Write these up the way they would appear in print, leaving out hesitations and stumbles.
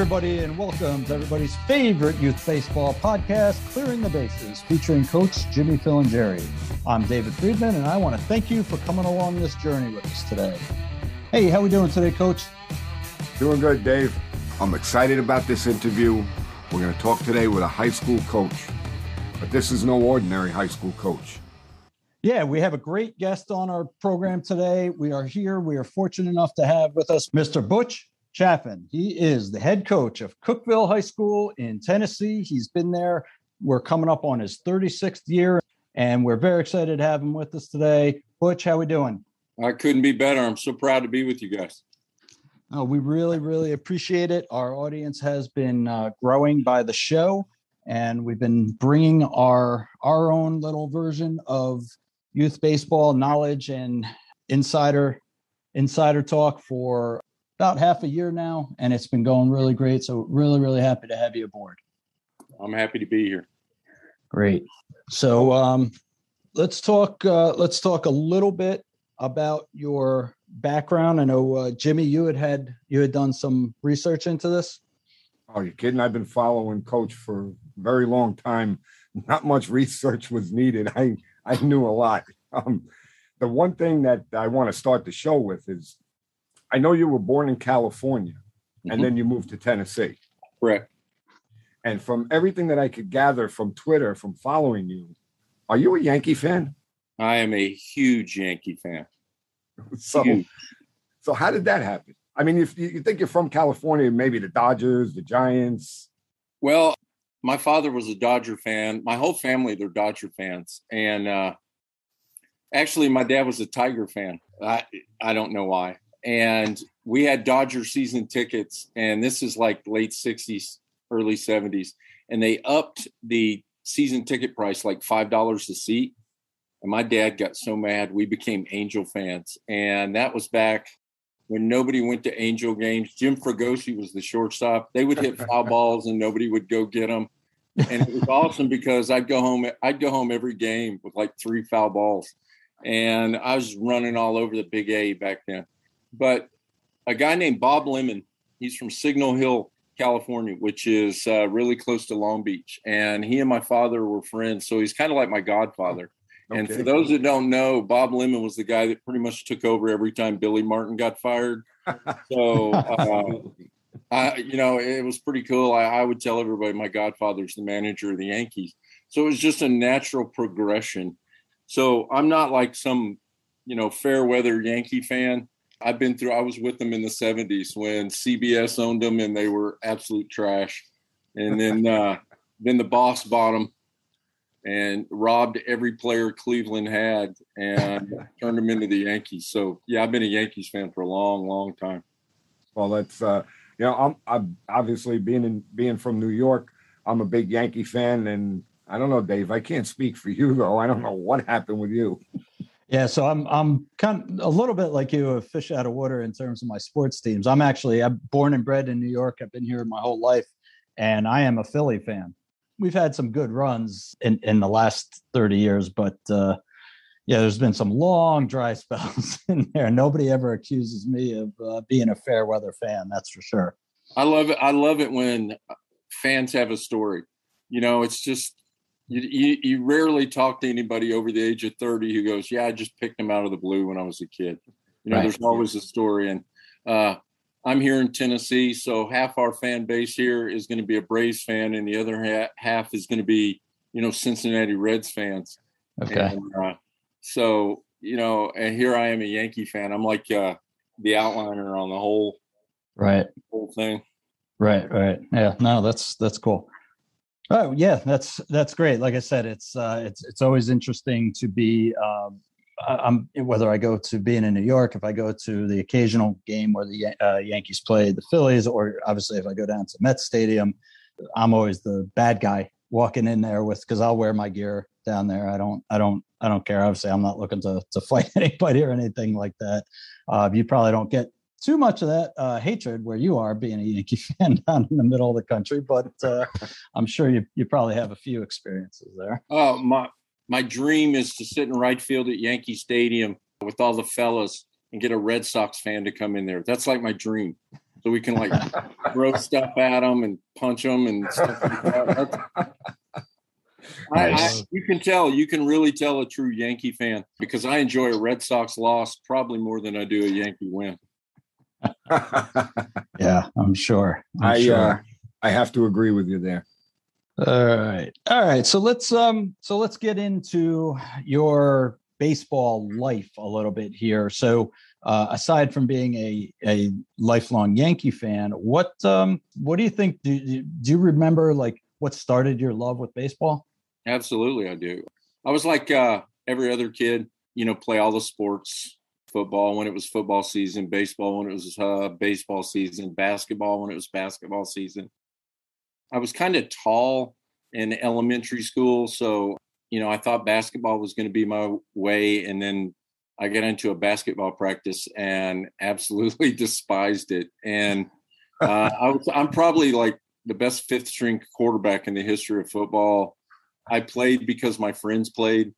everybody, and welcome to everybody's favorite youth baseball podcast, Clearing the Bases, featuring Coach Jimmy, Phil, and Jerry. I'm David Friedman, and I want to thank you for coming along this journey with us today. Hey, how we doing today, Coach? Doing good, Dave. I'm excited about this interview. We're going to talk today with a high school coach, but this is no ordinary high school coach. Yeah, we have a great guest on our program today. We are fortunate enough to have with us Mr. Butch Chaffin. He is the head coach of Cookeville High School in Tennessee. He's been there. We're coming up on his 36th year, and we're very excited to have him with us today. Butch, how we doing? I couldn't be better. I'm so proud to be with you guys. Oh, we really, really appreciate it. Our audience has been growing by the show, and we've been bringing our own little version of youth baseball knowledge and insider talk for about half a year now, and it's been going really great. So really, happy to have you aboard. I'm happy to be here. Great. So let's talk a little bit about your background. I know Jimmy, you had done some research into this. Oh, you're kidding? I've been following Coach for a very long time. Not much research was needed. I knew a lot. The one thing that I want to start the show with is, I know you were born in California, and then you moved to Tennessee. Correct. And from everything that I could gather from Twitter, from following you, are you a Yankee fan? I am a huge Yankee fan. So how did that happen? I mean, if you think you're from California, maybe the Dodgers, the Giants. Well, my father was a Dodger fan. My whole family, they're Dodger fans. And actually, my dad was a Tiger fan. I don't know why. And we had Dodger season tickets, and this is like late 60s, early 70s. And they upped the season ticket price like $5 a seat. And my dad got so mad, we became Angel fans. And that was back when nobody went to Angel games. Jim Fregosi was the shortstop. They would hit foul balls and nobody would go get them. And it was awesome because I'd go home every game with like 3 foul balls. And I was running all over the Big A back then. But a guy named Bob Lemon, he's from Signal Hill, California, which is really close to Long Beach. And he and my father were friends. So he's kind of like my godfather. Okay. And for those that don't know, Bob Lemon was the guy that pretty much took over every time Billy Martin got fired. So, it was pretty cool. I would tell everybody my godfather's the manager of the Yankees. So it was just a natural progression. So I'm not like some, fair weather Yankee fan. I was with them in the 70s when CBS owned them and they were absolute trash. And then the boss bought them and robbed every player Cleveland had and turned them into the Yankees. So, yeah, I've been a Yankees fan for a long, long time. Well, that's, I'm obviously being from New York, I'm a big Yankee fan. And I don't know, Dave, I can't speak for you, though. I don't know what happened with you. Yeah, so I'm kind of a little bit like you, a fish out of water in terms of my sports teams. I'm born and bred in New York. I've been here my whole life, and I am a Philly fan. We've had some good runs in the last 30 years, but there's been some long dry spells in there. Nobody ever accuses me of being a fair weather fan. That's for sure. I love it. I love it when fans have a story. It's just, you rarely talk to anybody over the age of 30 who goes, yeah, I just picked him out of the blue when I was a kid. Right. There's always a story. And I'm here in Tennessee, so half our fan base here is going to be a Braves fan, and the other half is going to be, Cincinnati Reds fans. Okay. And, and here I am a Yankee fan. I'm like the outliner on the whole thing. Right. Yeah, no, that's cool. Oh yeah, that's great. Like I said, it's always interesting to be. I'm whether I go to being in New York, if I go to the occasional game where the Yankees play the Phillies, or obviously if I go down to Met Stadium, I'm always the bad guy walking in there because I'll wear my gear down there. I don't care. Obviously, I'm not looking to fight anybody or anything like that. You probably don't get too much of that hatred where you are being a Yankee fan down in the middle of the country, but I'm sure you probably have a few experiences there. Oh, my dream is to sit in right field at Yankee Stadium with all the fellas and get a Red Sox fan to come in there. That's like my dream. so we can like throw stuff at them and punch them and stuff like that. Nice. You can really tell a true Yankee fan because I enjoy a Red Sox loss probably more than I do a Yankee win. Yeah, I'm sure. I have to agree with you there. All right. So let's get into your baseball life a little bit here. So aside from being a lifelong Yankee fan, what do you think? Do you remember like what started your love with baseball? Absolutely, I do. I was like every other kid, play all the sports. Football when it was football season, baseball when it was baseball season, basketball when it was basketball season. I was kind of tall in elementary school, so I thought basketball was going to be my way, and then I got into a basketball practice and absolutely despised it. And I'm probably like the best fifth string quarterback in the history of football. I played because my friends played,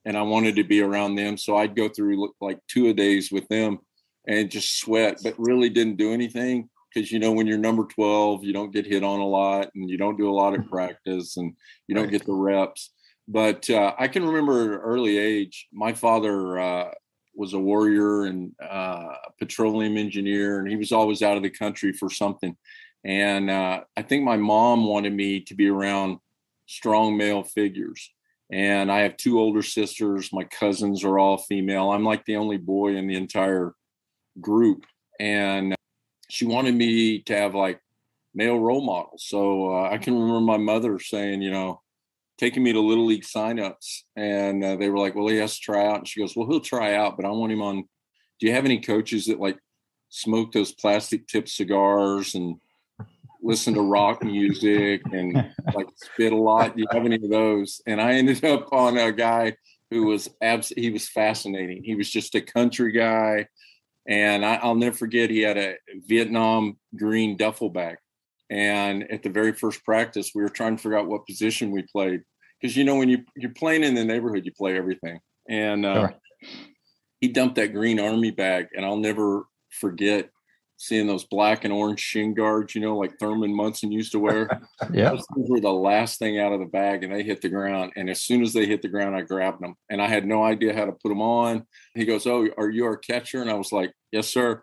and I wanted to be around them. So I'd go through like 2-a-days with them and just sweat, but really didn't do anything. Because, when you're number 12, you don't get hit on a lot and you don't do a lot of practice and you don't get the reps. But I can remember at an early age, my father was a warrior and a petroleum engineer, and he was always out of the country for something. And I think my mom wanted me to be around strong male figures. And I have 2 older sisters. My cousins are all female. I'm like the only boy in the entire group. And she wanted me to have like male role models. So I can remember my mother saying, taking me to Little League signups. And they were like, well, he has to try out. And she goes, well, he'll try out, but I want him on. Do you have any coaches that like smoke those plastic tip cigars and listen to rock music and like spit a lot? Do you have any of those? And I ended up on a guy who was he was fascinating. He was just a country guy. And I'll never forget, he had a Vietnam green duffel bag. And at the very first practice, we were trying to figure out what position we played. Because, when you're playing in the neighborhood, you play everything. And Sure. He dumped that green Army bag. And I'll never forget seeing those black and orange shin guards, like Thurman Munson used to wear. Yeah. Those things were the last thing out of the bag, and they hit the ground. And as soon as they hit the ground, I grabbed them. And I had no idea how to put them on. He goes, oh, are you our catcher? And I was like, yes, sir.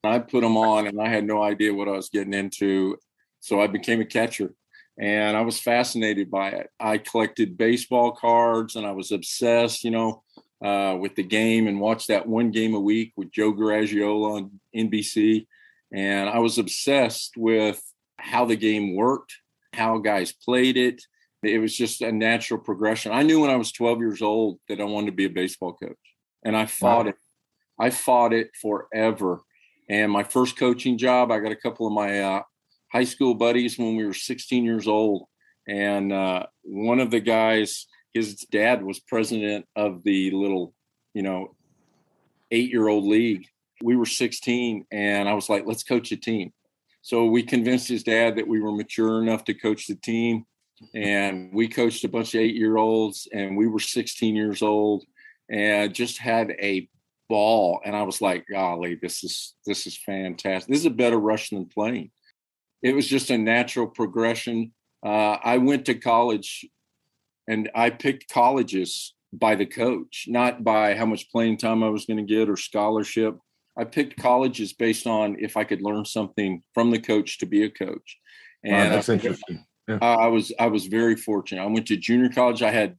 And I put them on, and I had no idea what I was getting into. So I became a catcher, and I was fascinated by it. I collected baseball cards, and I was obsessed, with the game, and watched that one game a week with Joe Garagiola on NBC. And I was obsessed with how the game worked, how guys played it. It was just a natural progression. I knew when I was 12 years old that I wanted to be a baseball coach, and I fought it. I fought it forever. And my first coaching job, I got a couple of my high school buddies when we were 16 years old. And one of the guys, his dad was president of the little, 8-year-old league. We were 16, and I was like, let's coach a team. So we convinced his dad that we were mature enough to coach the team. And we coached a bunch of 8-year-olds, and we were 16 years old, and just had a ball. And I was like, golly, this is fantastic. This is a better rush than playing. It was just a natural progression. I went to college, and I picked colleges by the coach, not by how much playing time I was going to get or scholarship. I picked colleges based on if I could learn something from the coach to be a coach. And that's interesting. Yeah. I was very fortunate. I went to junior college. I had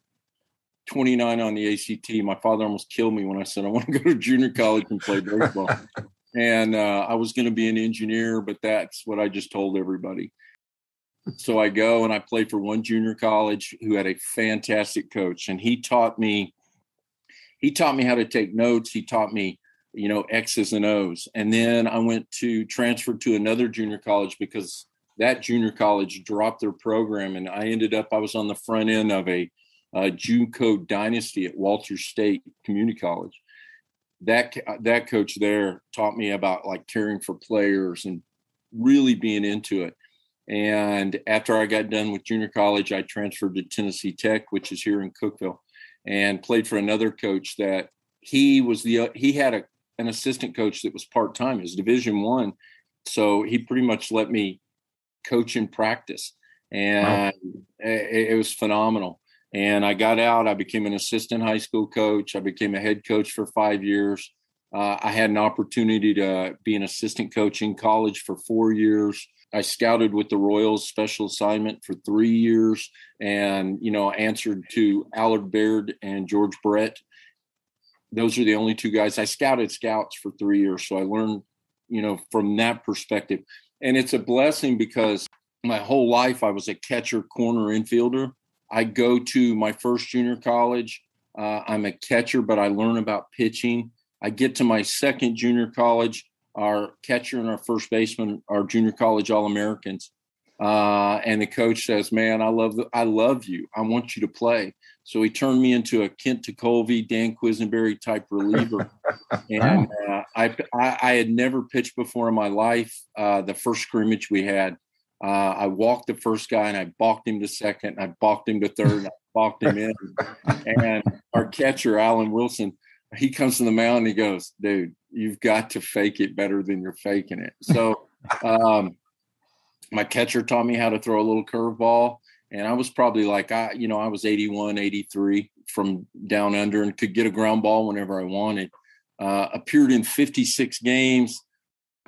29 on the ACT. My father almost killed me when I said I want to go to junior college and play baseball. And I was going to be an engineer, but that's what I just told everybody. So I go and I play for one junior college who had a fantastic coach, and he taught me how to take notes. He taught me, X's and O's. And then I went to transfer to another junior college because that junior college dropped their program, and I was on the front end of a JUCO dynasty at Walters State Community College. That coach there taught me about like caring for players and really being into it. And after I got done with junior college, I transferred to Tennessee Tech, which is here in Cookeville, and played for another coach that he had an assistant coach that was part-time. His Division I, So he pretty much let me coach in practice, and it was phenomenal. And I got out, I became an assistant high school coach. I became a head coach for 5 years. I had an opportunity to be an assistant coach in college for 4 years. I scouted with the Royals special assignment for 3 years and, answered to Allard Baird and George Brett. Those are the only two guys. I scouted scouts for 3 years. So I learned, from that perspective. And it's a blessing because my whole life I was a catcher, corner, infielder. I go to my first junior college. I'm a catcher, but I learn about pitching. I get to my second junior college. Our catcher and our first baseman are junior college All-Americans. And the coach says, man, I love you. I want you to play. So he turned me into a Kent Tekulve, Dan Quisenberry type reliever. And I had never pitched before in my life. The first scrimmage we had, I walked the first guy and I balked him to second. And I balked him to third. And I balked him in. And our catcher, Alan Wilson, he comes to the mound and he goes, dude, you've got to fake it better than you're faking it. So my catcher taught me how to throw a little curveball. And I was probably like, I was 81, 83 from down under and could get a ground ball whenever I wanted. Appeared in 56 games,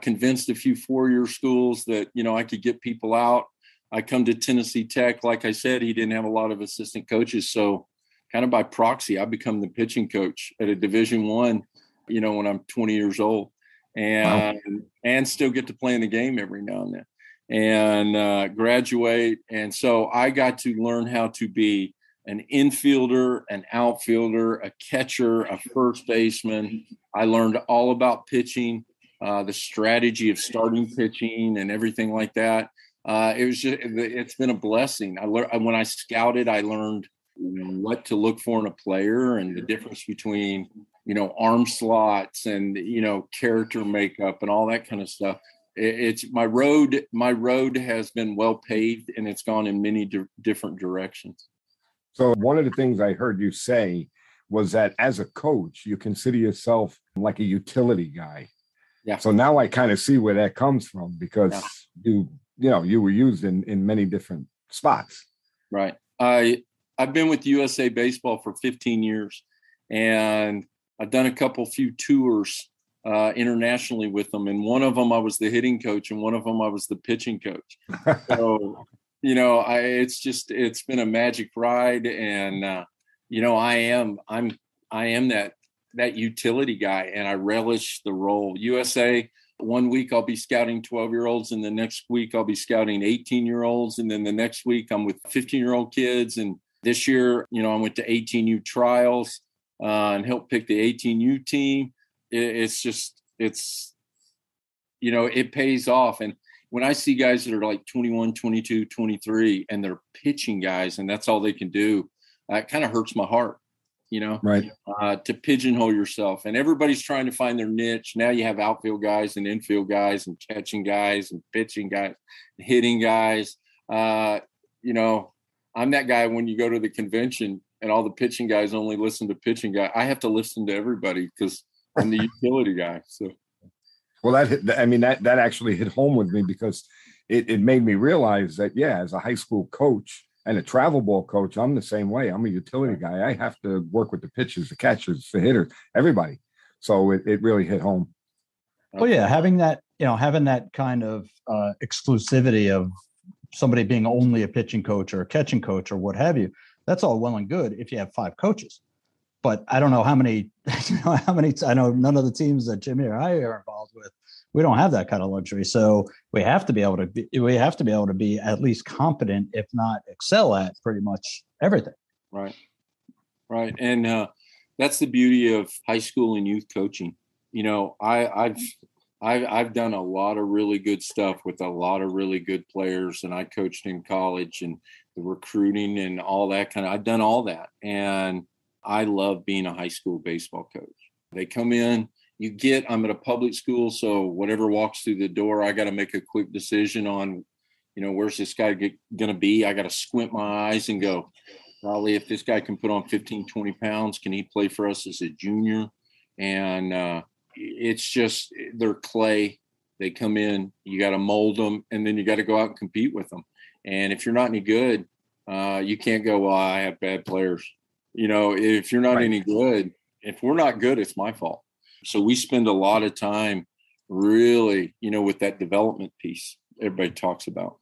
convinced a few four-year schools that, I could get people out. I come to Tennessee Tech. Like I said, he didn't have a lot of assistant coaches. So kind of by proxy, I become the pitching coach at a Division I, when I'm 20 years old and still get to play in the game every now and then and graduate. And so I got to learn how to be an infielder, an outfielder, a catcher, a first baseman. I learned all about pitching, the strategy of starting pitching and everything like that. It's been a blessing. When I scouted, I learned what to look for in a player and the difference between, arm slots and, character makeup and all that kind of stuff. It's my road has been well paved and it's gone in many different directions. So one of the things I heard you say was that as a coach, you consider yourself like a utility guy. Yeah. So now I kind of see where that comes from because you were used in many different spots. Right. I've been with USA Baseball for 15 years and I've done a few tours internationally with them. And one of them I was the hitting coach and one of them I was the pitching coach. So, it's been a magic ride. And, I am that utility guy and I relish the role. USA, 1 week I'll be scouting 12-year-olds and the next week I'll be scouting 18-year-olds. And then the next week I'm with 15-year-old kids. And this year, I went to 18U trials and helped pick the 18U team. It pays off. And when I see guys that are like 21, 22, 23, and they're pitching guys, and that's all they can do, it kind of hurts my heart, right. To pigeonhole yourself. And everybody's trying to find their niche. Now you have outfield guys and infield guys and catching guys and pitching guys, and hitting guys. I'm that guy when you go to the convention and all the pitching guys only listen to pitching guy. I have to listen to everybody because I'm the utility guy. So, well, that actually hit home with me because it made me realize that, as a high school coach and a travel ball coach, I'm the same way. I'm a utility guy. I have to work with the pitchers, the catchers, the hitters, everybody. So it really hit home. Well, yeah, having that kind of exclusivity of somebody being only a pitching coach or a catching coach or what have you, that's all well and good if you have 5 coaches. But I don't know how many, I know none of the teams that Jimmy or I are involved with, we don't have that kind of luxury. So we have to be able to be at least competent, if not excel at pretty much everything. Right. Right. And that's the beauty of high school and youth coaching. I've done a lot of really good stuff with a lot of really good players, and I coached in college and the recruiting and all that I've done all that. And I love being a high school baseball coach. They come in, I'm at a public school. So whatever walks through the door, I got to make a quick decision on, where's this guy going to be? I got to squint my eyes and go, probably if this guy can put on 15, 20 pounds, can he play for us as a junior? And, it's just, they're clay. They come in, you got to mold them, and then you got to go out and compete with them. And if you're not any good, you can't go, well, I have bad players. If you're not any good, if we're not good, it's my fault. So we spend a lot of time really, with that development piece everybody talks about.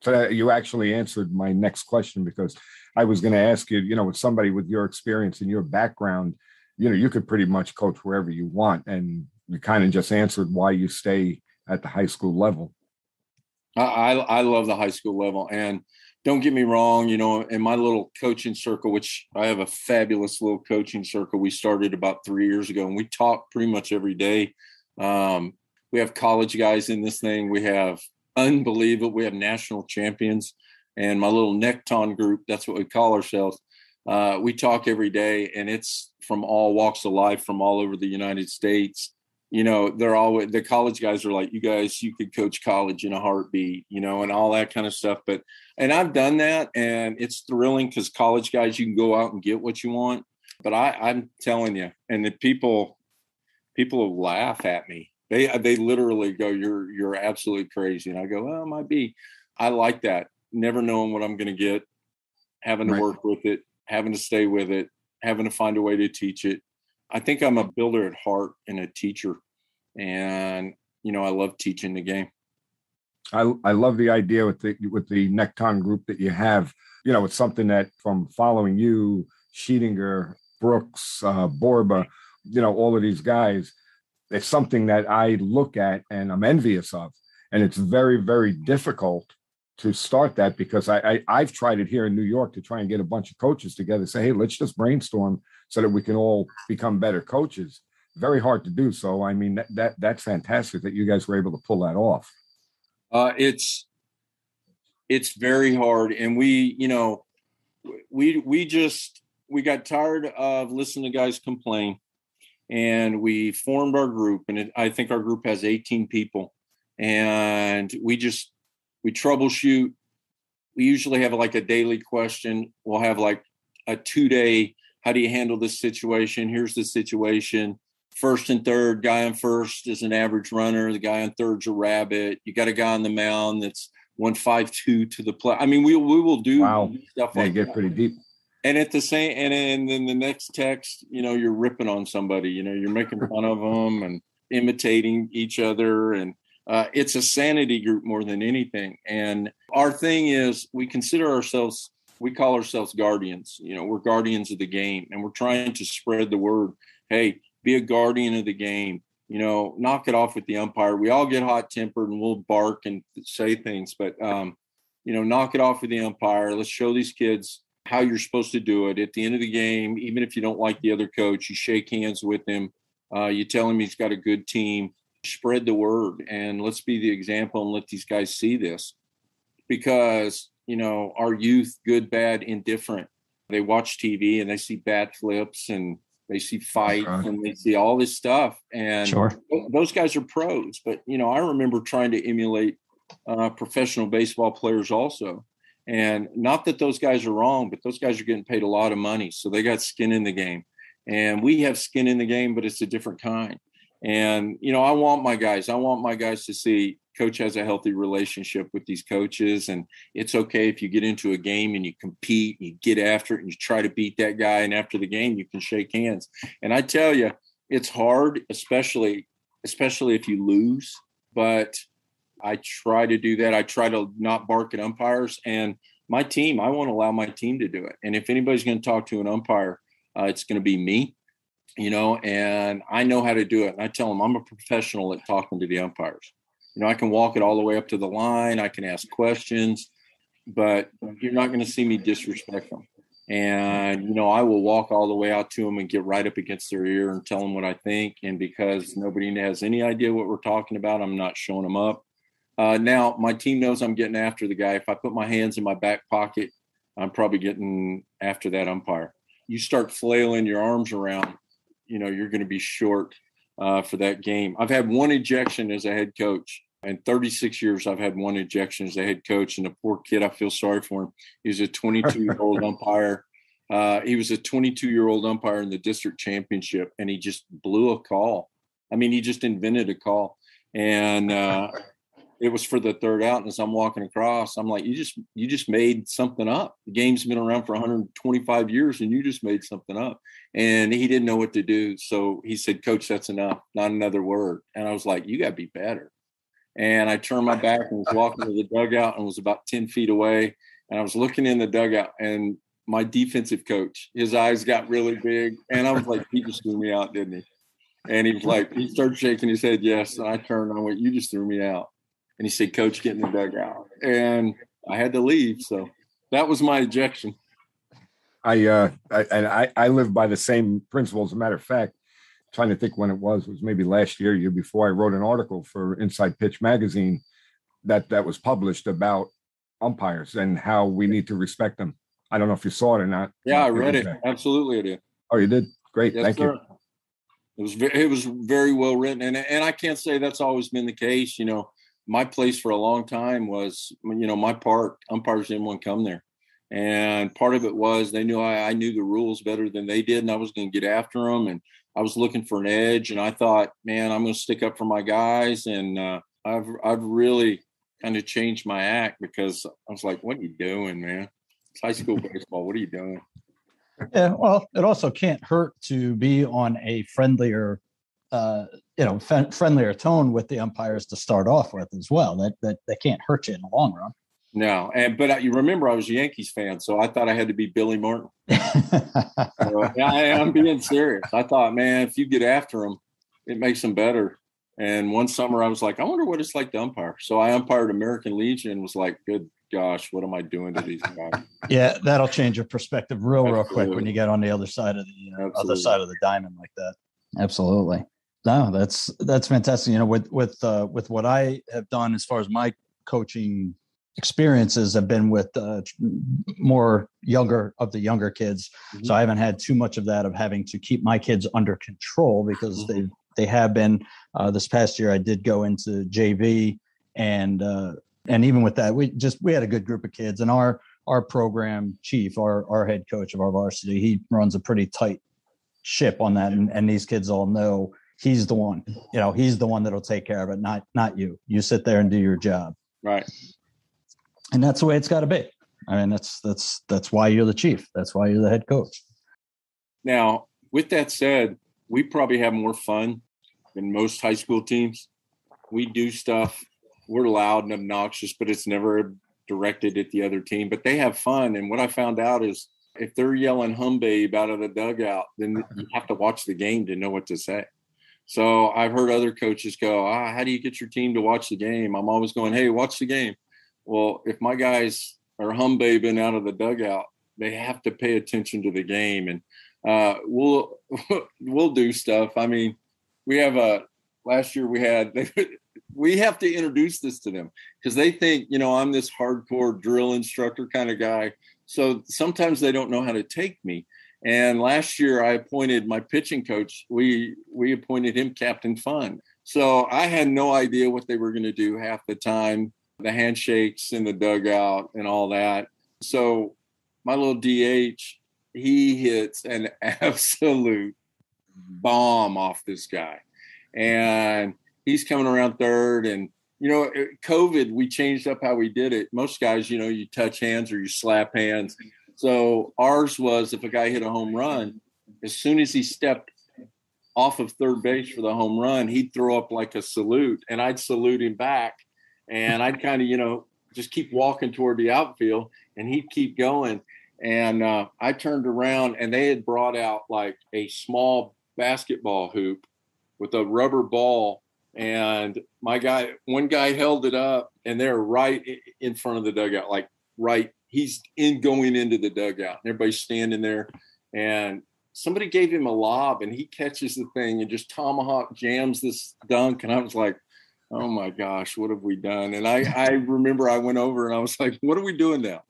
So you actually answered my next question, because I was going to ask you, with somebody with your experience and your background, you could pretty much coach wherever you want. And you kind of just answered why you stay at the high school level. I love the high school level. And don't get me wrong, in my little coaching circle, which I have a fabulous little coaching circle we started about 3 years ago, and we talk pretty much every day. We have college guys in this thing. We have unbelievable. We have national champions, and my little Nekton group, that's what we call ourselves. We talk every day, and it's from all walks of life from all over the United States. They're always, the college guys are like, you guys, you could coach college in a heartbeat, and all that kind of stuff. And I've done that, and it's thrilling because college guys, you can go out and get what you want. But I'm telling you, and the people laugh at me. They literally go, you're absolutely crazy. And I go, well, it might be. I like that. Never knowing what I'm going to get, having to work with it, having to stay with it, having to find a way to teach it. I think I'm a builder at heart and a teacher. And, I love teaching the game. I love the idea with the Nekton group that you have. It's something that, from following you, Sheetinger, Brooks, Borba, all of these guys, it's something that I look at and I'm envious of. And it's very, very difficult to start that, because I've tried it here in New York to try and get a bunch of coaches together, say, hey, let's just brainstorm so that we can all become better coaches. Very hard to do. So, I mean, that's fantastic that you guys were able to pull that off. It's very hard. And we got tired of listening to guys complain, and we formed our group. And I think our group has 18 people, and we troubleshoot. We usually have like a daily question. We'll have like a 2-day, how do you handle this situation? Here's the situation. First and third, guy on first is an average runner. The guy on third's a rabbit. You got a guy on the mound that's 152 to the play. I mean, we will do stuff like that. Get pretty deep. And at the same, and then the next text, you're ripping on somebody. You're making fun of them and imitating each other. And it's a sanity group more than anything. And our thing is, we call ourselves guardians. We're guardians of the game, and we're trying to spread the word. Hey, be a guardian of the game. Knock it off with the umpire. We all get hot tempered and we'll bark and say things, but knock it off with the umpire. Let's show these kids how you're supposed to do it. At the end of the game, even if you don't like the other coach, you shake hands with him. You tell him he's got a good team. Spread the word, and let's be the example and let these guys see this, because our youth, good, bad, indifferent, they watch TV and they see bat flips and they see fights and they see all this stuff, and those guys are pros. But I remember trying to emulate professional baseball players also, and not that those guys are wrong, but those guys are getting paid a lot of money, so they got skin in the game, and we have skin in the game, but it's a different kind. And, I want my guys to see coach has a healthy relationship with these coaches. And it's okay if you get into a game and you compete, and you get after it and you try to beat that guy. And after the game, you can shake hands. And I tell you, it's hard, especially if you lose. But I try to do that. I try to not bark at umpires. And my team, I won't allow my team to do it. And if anybody's going to talk to an umpire, it's going to be me. And I know how to do it. And I tell them I'm a professional at talking to the umpires. I can walk it all the way up to the line. I can ask questions, but you're not going to see me disrespect them. And, I will walk all the way out to them and get right up against their ear and tell them what I think. And because nobody has any idea what we're talking about, I'm not showing them up. Now, my team knows I'm getting after the guy. If I put my hands in my back pocket, I'm probably getting after that umpire. You start flailing your arms around, you're going to be short for that game. I've had one ejection as a head coach. In 36 years, I've had one ejection as a head coach. And the poor kid, I feel sorry for him. He was a 22-year-old umpire. He was a 22-year-old umpire in the district championship, and he just blew a call. I mean, he just invented a call. And it was for the third out. And as I'm walking across, I'm like, you just made something up. The game's been around for 125 years and you just made something up. And he didn't know what to do. So he said, Coach, that's enough. Not another word. And I was like, you got to be better. And I turned my back and was walking to the dugout and was about 10 feet away. And I was looking in the dugout, and my defensive coach, his eyes got really big. And I was like, he just threw me out, didn't he? And he was like, he started shaking his head, yes. And I turned and I went, you just threw me out. And he said, Coach, get in the dugout. And I had to leave. So that was my ejection. I live by the same principle. As a matter of fact, trying to think when it was maybe last year before, I wrote an article for Inside Pitch magazine that was published about umpires and how we need to respect them. I don't know if you saw it or not. Yeah, I read it. Absolutely, I did. Oh, you did? Great. Yes, Thank sir. you. It was very well written. And I can't say that's always been the case. You know, my place for a long time was, you know, my park, umpires didn't want to come there. And part of it was they knew I knew the rules better than they did, and I was going to get after them. And I was looking for an edge, and I thought, man, I'm going to stick up for my guys. And I've really kind of changed my act, because I was like, what are you doing, man? It's high school baseball. What are you doing? Yeah, well, it also can't hurt to be on a friendlier, friendlier tone with the umpires to start off with as well. That can't hurt you in the long run. No, but you remember I was a Yankees fan, so I thought I had to be Billy Martin. I'm being serious. I thought, man, if you get after them, it makes them better. And one summer I was like, I wonder what it's like to umpire. So I umpired American Legion and was like, good gosh, what am I doing to these guys? Yeah, that'll change your perspective real quick when you get on the other side of the diamond like that. Absolutely. No, that's fantastic. You know, with what I have done as far as my coaching experiences have been with more younger kids. Mm-hmm. So I haven't had too much of that of having to keep my kids under control, because mm-hmm. they have been. This past year I did go into JV, and even with that we had a good group of kids, and our program chief, our head coach of our varsity, he runs a pretty tight ship on that, and these kids all know he's the one. You know, he's the one that'll take care of it, not you. You sit there and do your job. Right. And that's the way it's got to be. I mean, that's why you're the chief. That's why you're the head coach. Now, with that said, we probably have more fun than most high school teams. We do stuff. We're loud and obnoxious, but it's never directed at the other team. But they have fun. And what I found out is, if they're yelling "hum babe" out of the dugout, then you have to watch the game to know what to say. So I've heard other coaches go, how do you get your team to watch the game? I'm always going, hey, watch the game. Well, if my guys are hum-babing out of the dugout, they have to pay attention to the game. And we'll do stuff. I mean, we have last year we have to introduce this to them, because they think, you know, I'm this hardcore drill instructor kind of guy. So sometimes they don't know how to take me. And last year I appointed my pitching coach. We appointed him Captain Fun. So I had no idea what they were going to do half the time. The handshakes in the dugout and all that. So my little DH, he hits an absolute bomb off this guy. And he's coming around third. And, you know, COVID, we changed up how we did it. Most guys, you know, you touch hands or you slap hands. So ours was, if a guy hit a home run, as soon as he stepped off of third base for the home run, he'd throw up like a salute, and I'd salute him back. And I'd kind of, you know, just keep walking toward the outfield, and he'd keep going. And I turned around, and they had brought out like a small basketball hoop with a rubber ball. And one guy held it up, and they're right in front of the dugout, like he's going into the dugout. And everybody's standing there, and somebody gave him a lob, and he catches the thing and just tomahawk jams this dunk. And I was like, oh my gosh, what have we done? And I remember I went over and I was like, what are we doing now?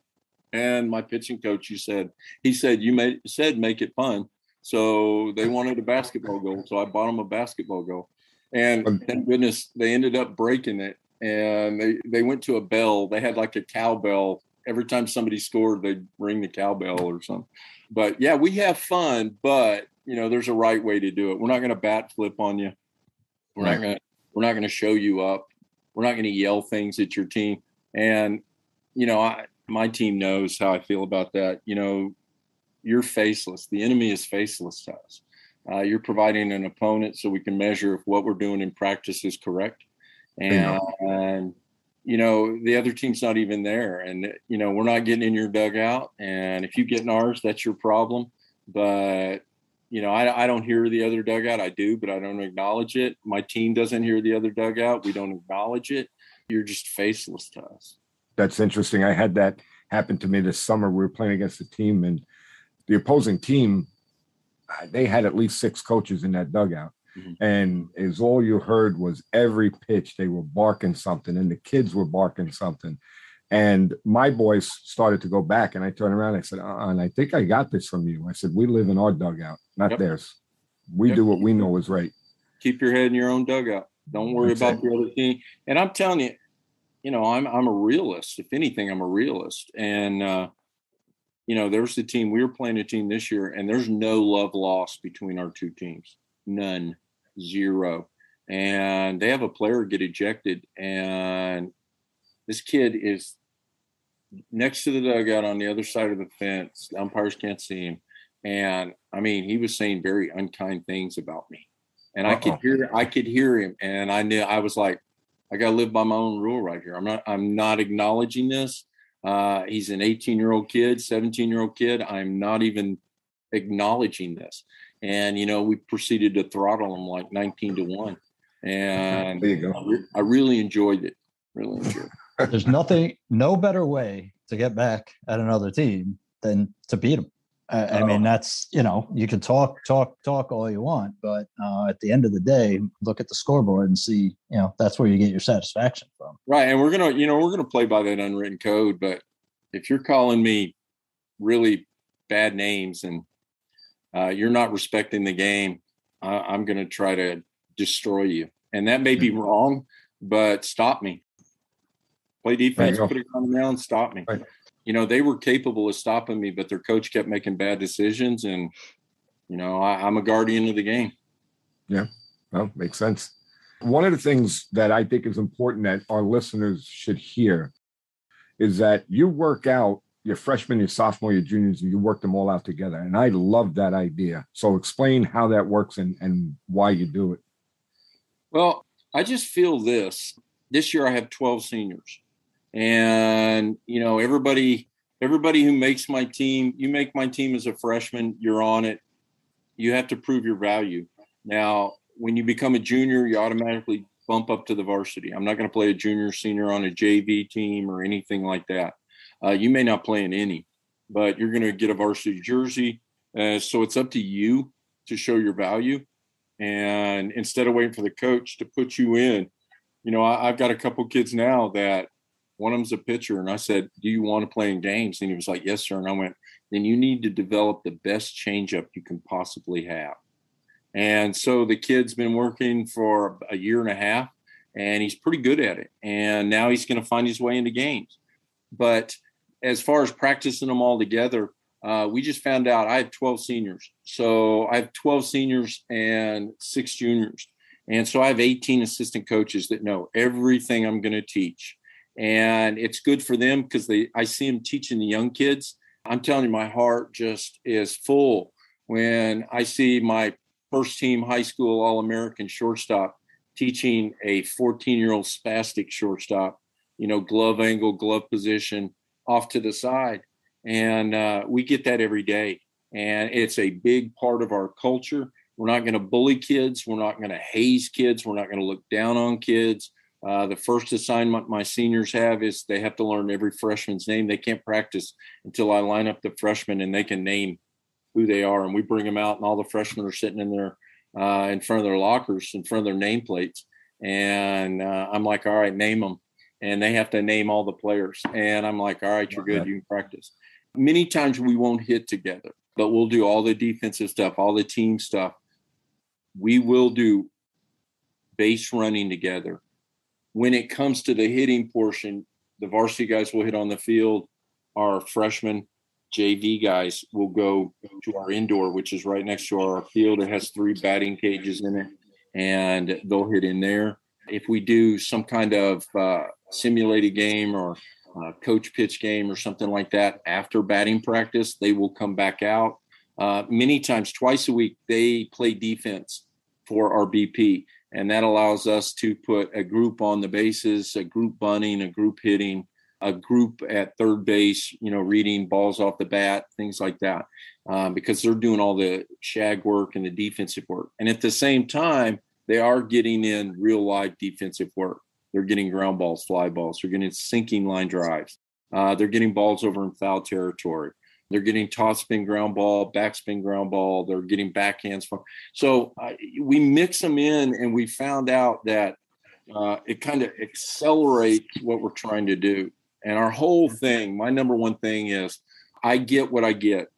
And my pitching coach, he said, you said make it fun. So they wanted a basketball goal. So I bought them a basketball goal. And thank goodness they ended up breaking it. And they went to a bell. They had like a cowbell. Every time somebody scored, they'd ring the cowbell or something. But yeah, we have fun, but you know, there's a right way to do it. We're not going to bat flip on you. We're not going to We're not going to show you up. We're not going to yell things at your team. And, my team knows how I feel about that. You're faceless. The enemy is faceless to us. You're providing an opponent so we can measure if what we're doing in practice is correct. And the other team's not even there. And, we're not getting in your dugout. And if you get in ours, that's your problem. But, I don't hear the other dugout. I do, but I don't acknowledge it. My team doesn't hear the other dugout. We don't acknowledge it. You're just faceless to us. That's interesting. I had that happen to me this summer. We were playing against a team, and the opposing team, they had at least 6 coaches in that dugout. Mm-hmm. And as all you heard was every pitch, they were barking something, and the kids were barking something. And my boys started to go back, and I turned around and I said, and I think I got this from you. I said, we live in our dugout, not theirs. We do what we know is right. Keep your head in your own dugout. Don't worry about the other team. And I'm telling you, I'm a realist. If anything, I'm a realist. And, there's the team. We were playing a team this year, and there's no love lost between our two teams. None. 0. And they have a player get ejected, and this kid is next to the dugout on the other side of the fence. The umpires can't see him. And, he was saying very unkind things about me. And I could hear him, and I knew, I was like, I got to live by my own rule right here. I'm not acknowledging this. He's an 18-year-old kid, 17-year-old kid. I'm not even acknowledging this. And, we proceeded to throttle him like 19-1. And there you go. I really enjoyed it. There's no better way to get back at another team than to beat them. That's, you can talk all you want, but at the end of the day, look at the scoreboard and see, that's where you get your satisfaction from. Right. And we're going to play by that unwritten code. But if you're calling me really bad names and you're not respecting the game, I'm going to try to destroy you. And that may be wrong, but stop me. Play defense, put it on the ground, stop me. Right. They were capable of stopping me, but their coach kept making bad decisions. And, I'm a guardian of the game. Yeah, well, makes sense. One of the things that I think is important that our listeners should hear is that you work out your freshman, your sophomore, your juniors, and you work them all out together. And I love that idea. So explain how that works and why you do it. Well, I just feel this year I have 12 seniors. And, everybody who makes my team, you make my team as a freshman, you're on it. You have to prove your value. Now, when you become a junior, you automatically bump up to the varsity. I'm not going to play a junior, senior on a JV team or anything like that. You may not play in any, but you're going to get a varsity jersey. So it's up to you to show your value. And instead of waiting for the coach to put you in, I've got a couple kids now that one of them's a pitcher. And I said, do you want to play in games? And he was like, yes, sir. And I went, then you need to develop the best changeup you can possibly have. And so the kid's been working for a year and a half, and he's pretty good at it. And now he's going to find his way into games. But as far as practicing them all together, we just found out I have 12 seniors. So I have 12 seniors and 6 juniors. And so I have 18 assistant coaches that know everything I'm going to teach. And it's good for them because I see them teaching the young kids. I'm telling you, my heart just is full when I see my first team high school All-American shortstop teaching a 14-year-old spastic shortstop, glove angle, glove position off to the side. And we get that every day. And it's a big part of our culture. We're not going to bully kids. We're not going to haze kids. We're not going to look down on kids. The first assignment my seniors have is they have to learn every freshman's name. They can't practice until I line up the freshmen and they can name who they are. And we bring them out, and all the freshmen are sitting in there in front of their lockers, in front of their nameplates. And I'm like, all right, name them. And they have to name all the players. And I'm like, all right, you're good. You can practice. Many times we won't hit together, but we'll do all the defensive stuff, all the team stuff. We will do base running together. When it comes to the hitting portion, the varsity guys will hit on the field. Our freshman JV guys will go to our indoor, which is right next to our field. It has 3 batting cages in it, and they'll hit in there. If we do some kind of simulated game or coach pitch game or something like that after batting practice, they will come back out. Many times, twice a week, they play defense for our BP. And that allows us to put a group on the bases, a group bunting, a group hitting, a group at third base, reading balls off the bat, things like that, because they're doing all the shag work and the defensive work. And at the same time, they are getting in real live defensive work. They're getting ground balls, fly balls. They're getting sinking line drives. They're getting balls over in foul territory. They're getting toss spin ground ball, backspin ground ball. They're getting backhands. So we mix them in, and we found out that it kind of accelerates what we're trying to do. And our whole thing, my number one thing is I get what I get.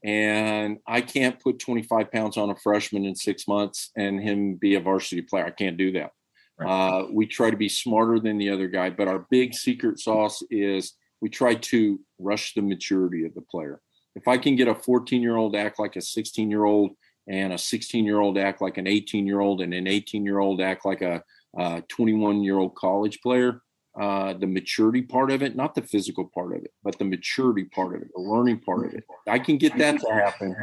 And I can't put 25 pounds on a freshman in 6 months and him be a varsity player. I can't do that. Right. We try to be smarter than the other guy. But our big secret sauce is we try to rush the maturity of the player. If I can get a 14-year-old act like a 16-year-old and a 16-year-old act like an 18-year-old and an 18-year-old act like a 21-year-old college player, the maturity part of it, not the physical part of it, but the maturity part of it, the learning part of it. I can get that to happen.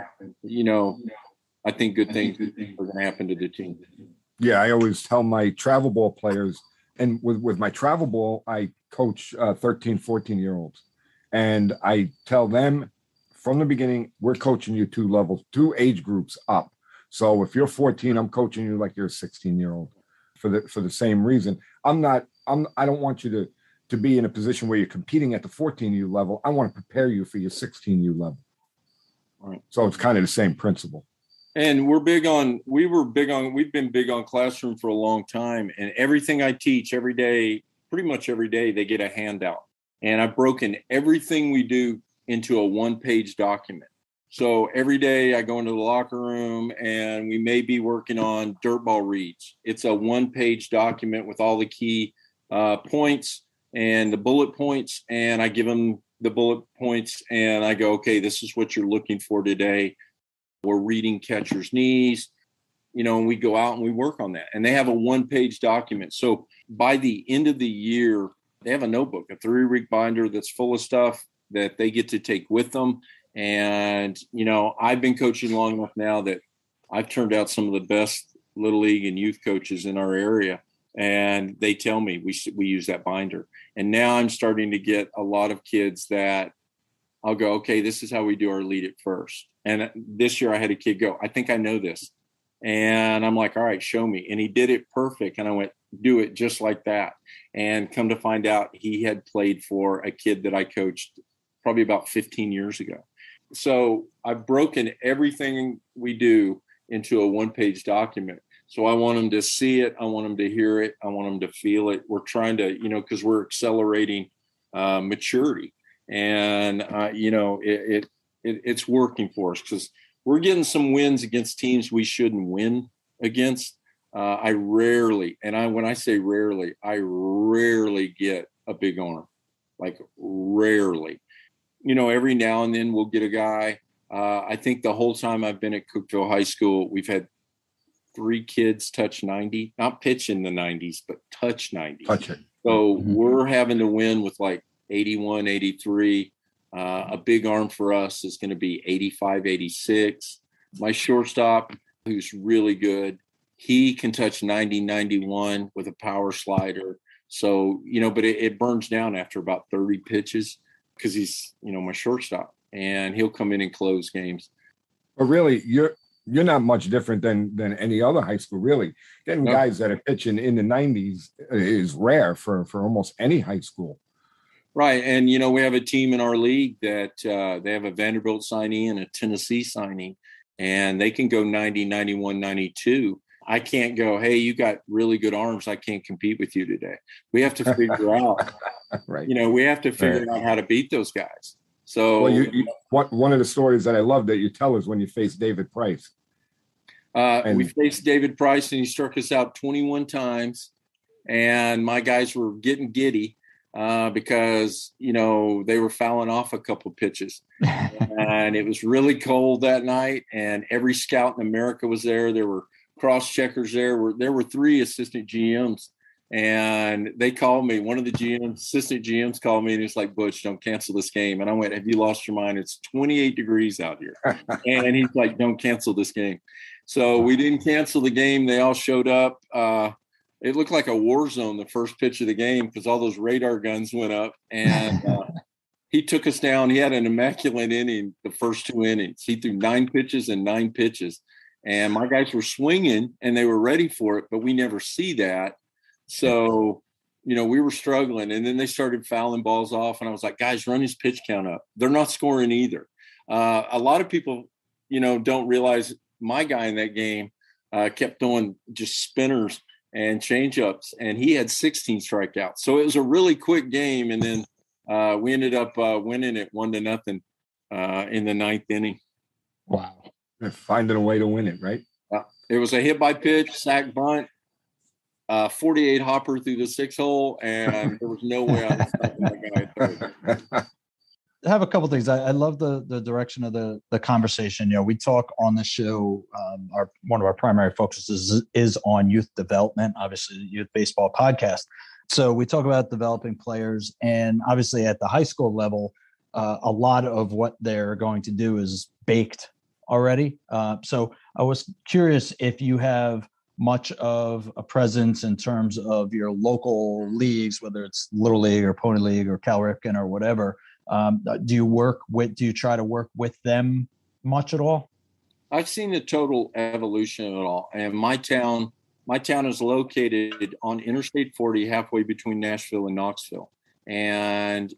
I think good things are going to happen to the team. Yeah, I always tell my travel ball players, and with my travel ball, I coach 13, 14-year-olds. And I tell them from the beginning, we're coaching you two age groups up. So if you're 14, I'm coaching you like you're a 16-year-old for the same reason. I don't want you to be in a position where you're competing at the 14U level. I want to prepare you for your 16U level. Right. So it's kind of the same principle. And we've been big on classroom for a long time. And everything I teach every day, pretty much every day, they get a handout. And I've broken everything we do into a one-page document. So every day I go into the locker room and we may be working on dirt ball reads. It's a one-page document with all the key points and the bullet points. And I give them the bullet points and I go, okay, this is what you're looking for today. We're reading catcher's knees, and we go out and we work on that. And they have a one-page document. So by the end of the year, they have a notebook, a 3-week binder that's full of stuff that they get to take with them. And, I've been coaching long enough now that I've turned out some of the best little league and youth coaches in our area. And they tell me we use that binder. And now I'm starting to get a lot of kids that I'll go, okay, this is how we do our lead at first. And this year I had a kid go, I think I know this. And I'm like, all right, show me. And he did it perfect. And I went, do it just like that. And come to find out he had played for a kid that I coached probably about 15 years ago. So I've broken everything we do into a one-page document. So I want them to see it. I want them to hear it. I want them to feel it. We're trying to, because we're accelerating maturity. And, it's working for us because we're getting some wins against teams we shouldn't win against. I rarely get a big arm, like rarely. Every now and then we'll get a guy. I think the whole time I've been at Cookeville High School, we've had 3 kids touch 90, not pitch in the 90s, but touch 90. Touch it. So we're having to win with like 81, 83. A big arm for us is going to be 85, 86. My shortstop, who's really good, he can touch 90, 91 with a power slider. So, but it burns down after about 30 pitches because he's, my shortstop, and he'll come in and close games. But really, you're not much different than any other high school, really. Getting guys that are pitching in the 90s is rare for almost any high school. Right. And, we have a team in our league that they have a Vanderbilt signee and a Tennessee signee, and they can go 90, 91, 92. I can't go, hey, you got really good arms. I can't compete with you today. We have to figure out, right. We have to figure out how to beat those guys. So one of the stories that I love that you tell is when you face David Price. We faced David Price, and he struck us out 21 times, and my guys were getting giddy. Because, they were fouling off a couple of pitches and it was really cold that night, and every scout in America was there. There were cross checkers there. There were 3 assistant GMs And they called me. One of the GMs, assistant GMs, called me and he's like, "Butch, don't cancel this game." And I went, "Have you lost your mind? It's 28 degrees out here." And he's like, "Don't cancel this game." So we didn't cancel the game. They all showed up. It looked like a war zone the first pitch of the game because all those radar guns went up. And he took us down. He had an immaculate inning the first 2 innings. He threw 9 pitches and 9 pitches. And my guys were swinging and they were ready for it, but we never see that. So, we were struggling. And then they started fouling balls off. And I was like, "Guys, run his pitch count up." They're not scoring either. A lot of people, don't realize my guy in that game kept doing just spinners and changeups. And he had 16 strikeouts. So it was a really quick game. And then we ended up winning it 1-0 in the 9th inning. Wow. They're finding a way to win it, right? It was a hit by pitch, sack bunt, 48 hopper through the 6 hole, and there was no way I was stopping that guy at third. I have a couple things. I love the direction of the conversation. We talk on the show. One of our primary focuses is on youth development, obviously the youth baseball podcast. So we talk about developing players, and obviously at the high school level, a lot of what they're going to do is baked already. So I was curious if you have much of a presence in terms of your local leagues, whether it's Little League or Pony League or Cal Ripken or whatever. Do you try to work with them much at all? I've seen the total evolution of it all. And my town is located on Interstate 40, halfway between Nashville and Knoxville. And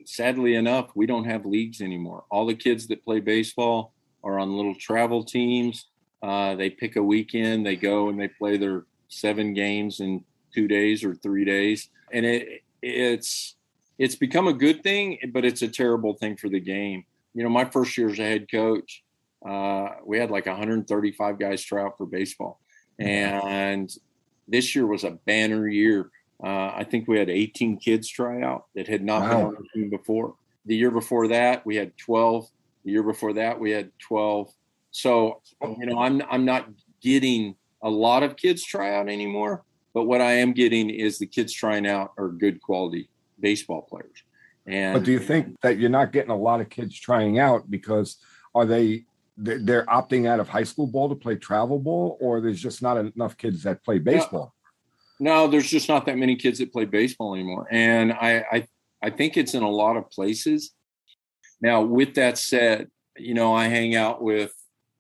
sadly enough, we don't have leagues anymore. All the kids that play baseball are on little travel teams. They pick a weekend, they go and they play their 7 games in 2 days or 3 days. And it's become a good thing, but it's a terrible thing for the game. My first year as a head coach, we had like 135 guys try out for baseball. And this year was a banner year. I think we had 18 kids try out that had not been on the team before. The year before that, we had 12. The year before that, we had 12. So, I'm not getting a lot of kids try out anymore, but what I am getting is the kids trying out are good quality baseball players. But do you think that you're not getting a lot of kids trying out because they're opting out of high school ball to play travel ball, or there's just not enough kids that play baseball? No, there's just not that many kids that play baseball anymore. And I think it's in a lot of places. Now, with that said, I hang out with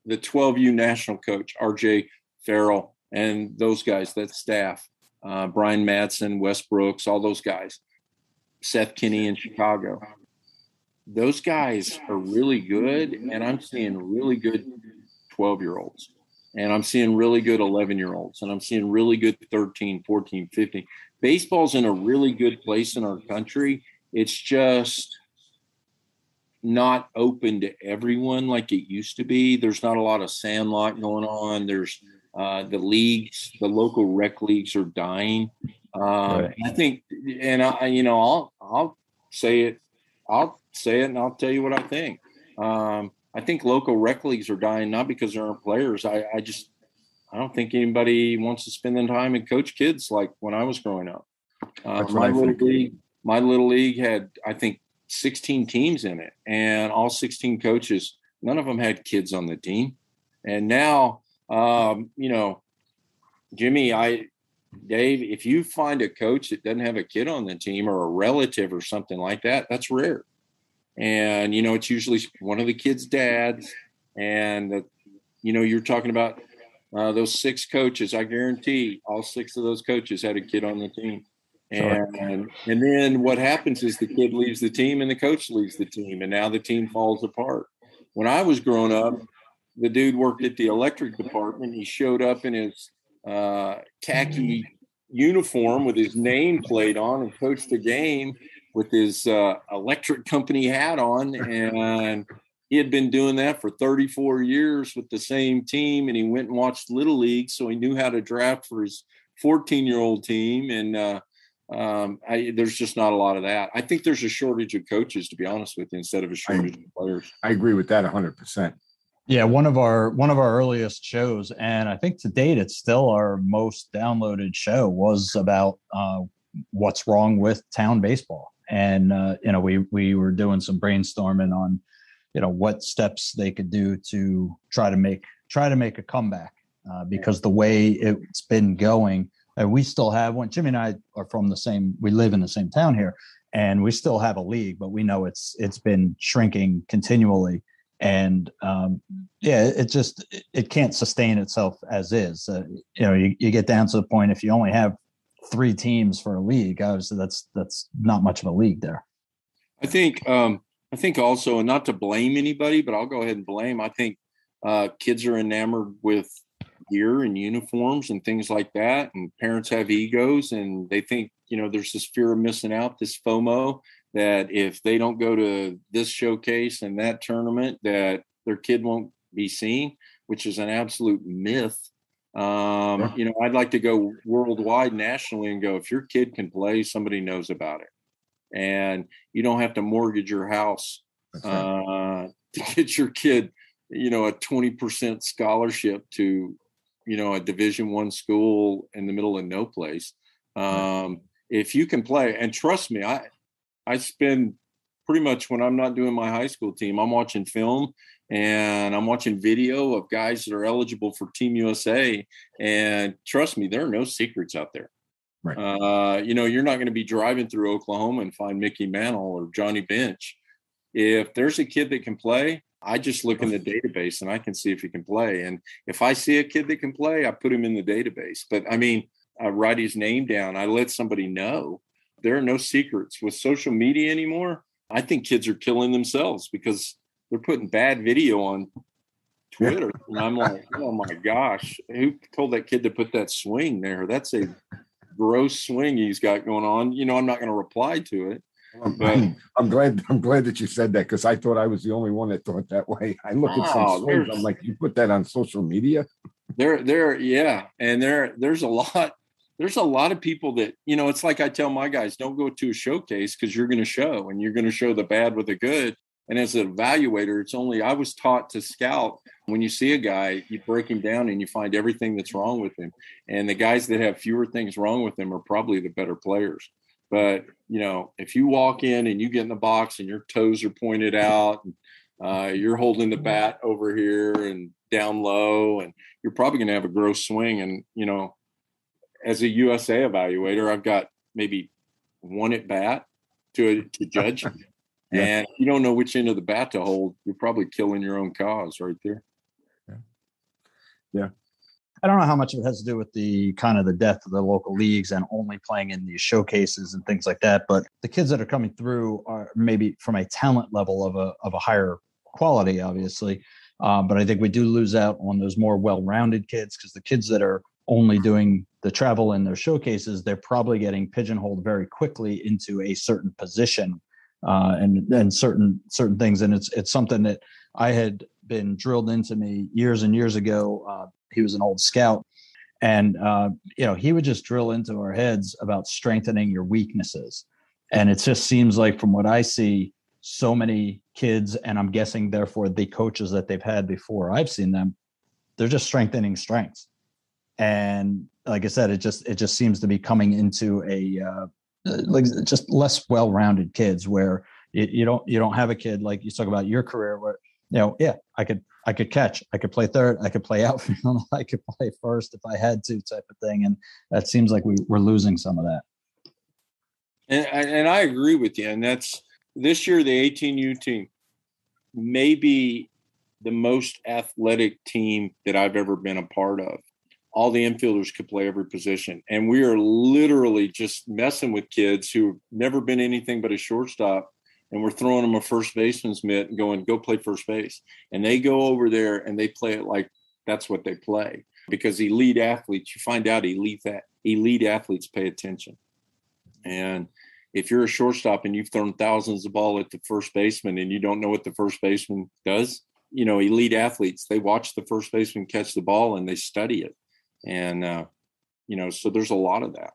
the 12U national coach, RJ Farrell, and those guys, that staff, Brian Madsen, Wes Brooks, all those guys, Seth Kinney in Chicago. Those guys are really good, and I'm seeing really good 12-year-olds, and I'm seeing really good 11-year-olds, and I'm seeing really good 13, 14, 15. Baseball's in a really good place in our country. It's just not open to everyone like it used to be. There's not a lot of sandlot going on. There's the leagues, the local rec leagues are dying. Right. I think, and I'll say it. I'll say it, and I'll tell you what I think. I think local rec leagues are dying not because there aren't players. I don't think anybody wants to spend the time and coach kids like when I was growing up. My little league had, I think, 16 teams in it, and all 16 coaches, none of them had kids on the team. And now, Jimmy, Dave, if you find a coach that doesn't have a kid on the team or a relative or something like that, that's rare. And, it's usually one of the kids' dads. And, you're talking about those 6 coaches. I guarantee all 6 of those coaches had a kid on the team. And then what happens is the kid leaves the team and the coach leaves the team, and now the team falls apart. When I was growing up, the dude worked at the electric department. He showed up in his khaki uniform with his nameplate on and coached a game with his electric company hat on. And he had been doing that for 34 years with the same team. And he went and watched Little League, so he knew how to draft for his 14-year-old team. And there's just not a lot of that. I think there's a shortage of coaches, to be honest with you, instead of a shortage of players. I agree with that 100%. Yeah, one of our earliest shows, and I think to date it's still our most downloaded show, was about what's wrong with town baseball. And we were doing some brainstorming on what steps they could do to try to make a comeback, because the way it's been going, and we still have one. Jimmy and I are we live in the same town here, and we still have a league, but we know it's been shrinking continually. And it can't sustain itself as is. You get down to the point, if you only have 3 teams for a league, obviously that's not much of a league there. I think also, and not to blame anybody, but I'll go ahead and blame. I think kids are enamored with gear and uniforms and things like that, and parents have egos, and they think there's this fear of missing out, this FOMO, that if they don't go to this showcase and that tournament, that their kid won't be seen, which is an absolute myth. I'd like to go worldwide, nationally, and go, if your kid can play, somebody knows about it. And you don't have to mortgage your house to get your kid, a 20% scholarship to, a Division I school in the middle of no place. If you can play, and trust me, I spend pretty much, when I'm not doing my high school team, I'm watching film and I'm watching video of guys that are eligible for Team USA. And trust me, there are no secrets out there. Right. You're not going to be driving through Oklahoma and find Mickey Mantle or Johnny Bench. If there's a kid that can play, I just look in the database and I can see if he can play. And if I see a kid that can play, I put him in the database. But I write his name down. I let somebody know. There are no secrets with social media anymore. I think kids are killing themselves because they're putting bad video on Twitter. And I'm like, oh my gosh, who told that kid to put that swing there? That's a gross swing he's got going on. I'm not going to reply to it. But I'm glad that you said that, because I thought I was the only one that thought that way. I look at some swings, I'm like, you put that on social media? Yeah. And there's a lot. There's a lot of people that, it's like I tell my guys, don't go to a showcase because you're going to show, and you're going to show the bad with the good. And as an evaluator, I was taught to scout. When you see a guy, you break him down and you find everything that's wrong with him. And the guys that have fewer things wrong with them are probably the better players. But, if you walk in and you get in the box and your toes are pointed out, and you're holding the bat over here and down low, and you're probably going to have a gross swing. And, as a USA evaluator, I've got maybe one at bat to judge. Yeah. And if you don't know which end of the bat to hold, you're probably killing your own cause right there. Yeah. I don't know how much of it has to do with the kind of the death of the local leagues and only playing in these showcases and things like that. But the kids that are coming through are maybe from a talent level of a higher quality, obviously. But I think we do lose out on those more well-rounded kids, because the kids that are only doing the travel in their showcases, they're probably getting pigeonholed very quickly into a certain position and certain things. And it's something that I had been drilled into me years and years ago. He was an old scout, and he would just drill into our heads about strengthening your weaknesses. And it just seems like, from what I see, so many kids, and I'm guessing therefore the coaches that they've had before I've seen them, they're just strengthening strengths. And like I said, it just seems to be coming into just less well-rounded kids, where you don't have a kid like you talk about your career where, I could catch, I could play third, I could play outfield, I could play first if I had to, type of thing. And that seems like we're losing some of that. And I agree with you. And that's this year, the 18U team may be the most athletic team that I've ever been a part of. All the infielders could play every position. And we are literally just messing with kids who've never been anything but a shortstop. And we're throwing them a first baseman's mitt and going, go play first base. And they go over there and they play it like that's what they play. Because elite athletes, you find out elite athletes pay attention. And if you're a shortstop and you've thrown thousands of balls at the first baseman and you don't know what the first baseman does, elite athletes, they watch the first baseman catch the ball and they study it. And, so there's a lot of that.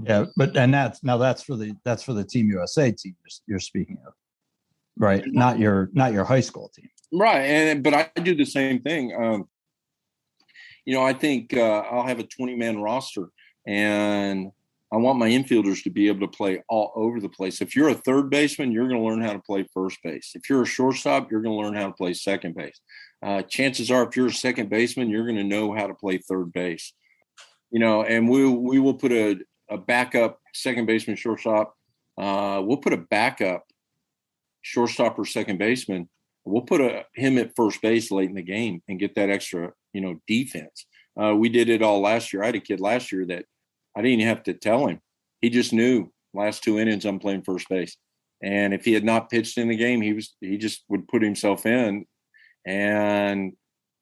Yeah. That's for the Team USA team you're speaking of, right? Not your high school team. Right. But I do the same thing. I think I'll have a 20-man roster, and I want my infielders to be able to play all over the place. If you're a third baseman, you're going to learn how to play first base. If you're a shortstop, you're going to learn how to play second base. Chances are, if you're a second baseman, you're going to know how to play third base. And we will put a backup second baseman, shortstop. We'll put a backup shortstop or second baseman. We'll put him at first base late in the game and get that extra, defense. We did it all last year. I had a kid last year that I didn't even have to tell him. He just knew last 2 innings I'm playing first base. And if he had not pitched in the game, he just would put himself in. And,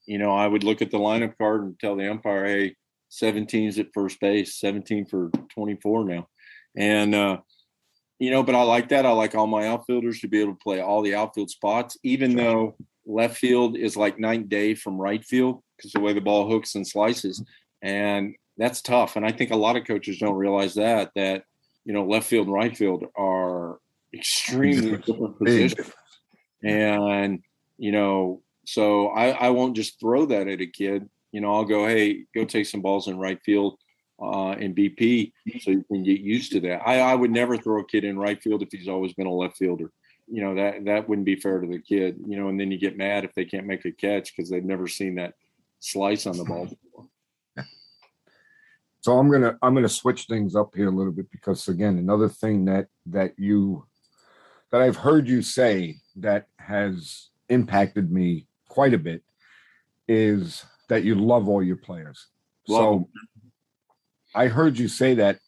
I would look at the lineup card and tell the umpire, hey, 17's at first base, 17 for 24 now. And, but I like that. I like all my outfielders to be able to play all the outfield spots, even though left field is like night and day from right field because the way the ball hooks and slices. And that's tough. And I think a lot of coaches don't realize that, left field and right field are extremely different positions. And, so I won't just throw that at a kid. I'll go, hey, go take some balls in right field in BP so you can get used to that. I would never throw a kid in right field if he's always been a left fielder. That wouldn't be fair to the kid, and then you get mad if they can't make a catch because they've never seen that slice on the ball before. So I'm gonna switch things up here a little bit because again, another thing that I've heard you say that has impacted me quite a bit is that you love all your players. So I heard you say that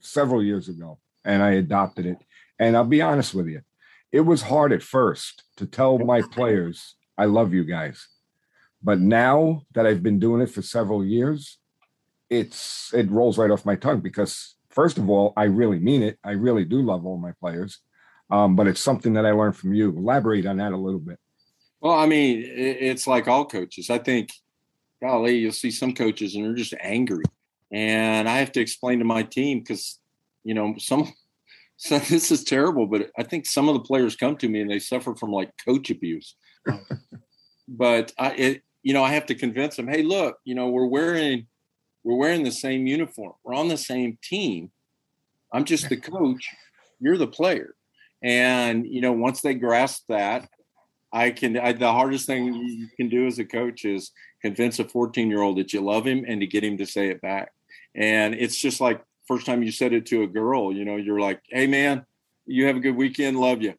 several years ago and I adopted it. And I'll be honest with you, it was hard at first to tell my players, I love you guys. But now that I've been doing it for several years, it rolls right off my tongue because first of all, I really mean it. I really do love all my players. But it's something that I learned from you. Elaborate on that a little bit. Well, I mean, it's like all coaches. I think, golly, you'll see some coaches and they're just angry. And I have to explain to my team because, so this is terrible, but I think some of the players come to me and they suffer from like coach abuse. But I have to convince them, hey, look, we're wearing the same uniform. We're on the same team. I'm just the coach. You're the player. And, once they grasp that, the hardest thing you can do as a coach is convince a 14-year-old that you love him and to get him to say it back. And it's just like first time you said it to a girl, you're like, hey, man, you have a good weekend. Love you.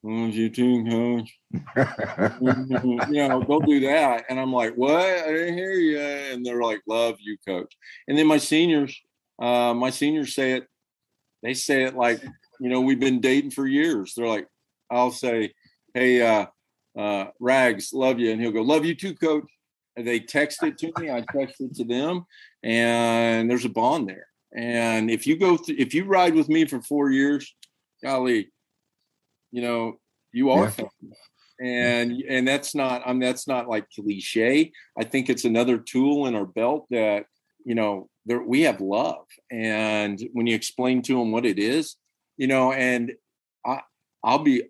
Love you too, coach. They'll do that. And I'm like, what? I didn't hear you. And they're like, love you, coach. And then my seniors say it. They say it like, we've been dating for years. They're like, I'll say, hey, Rags, love you. And he'll go, love you too, coach. And they text it to me. I text it to them. And there's a bond there. And if you ride with me for 4 years, golly, you are family. And that's not like cliche. I think it's another tool in our belt that, we have love. And when you explain to them what it is, and I'll be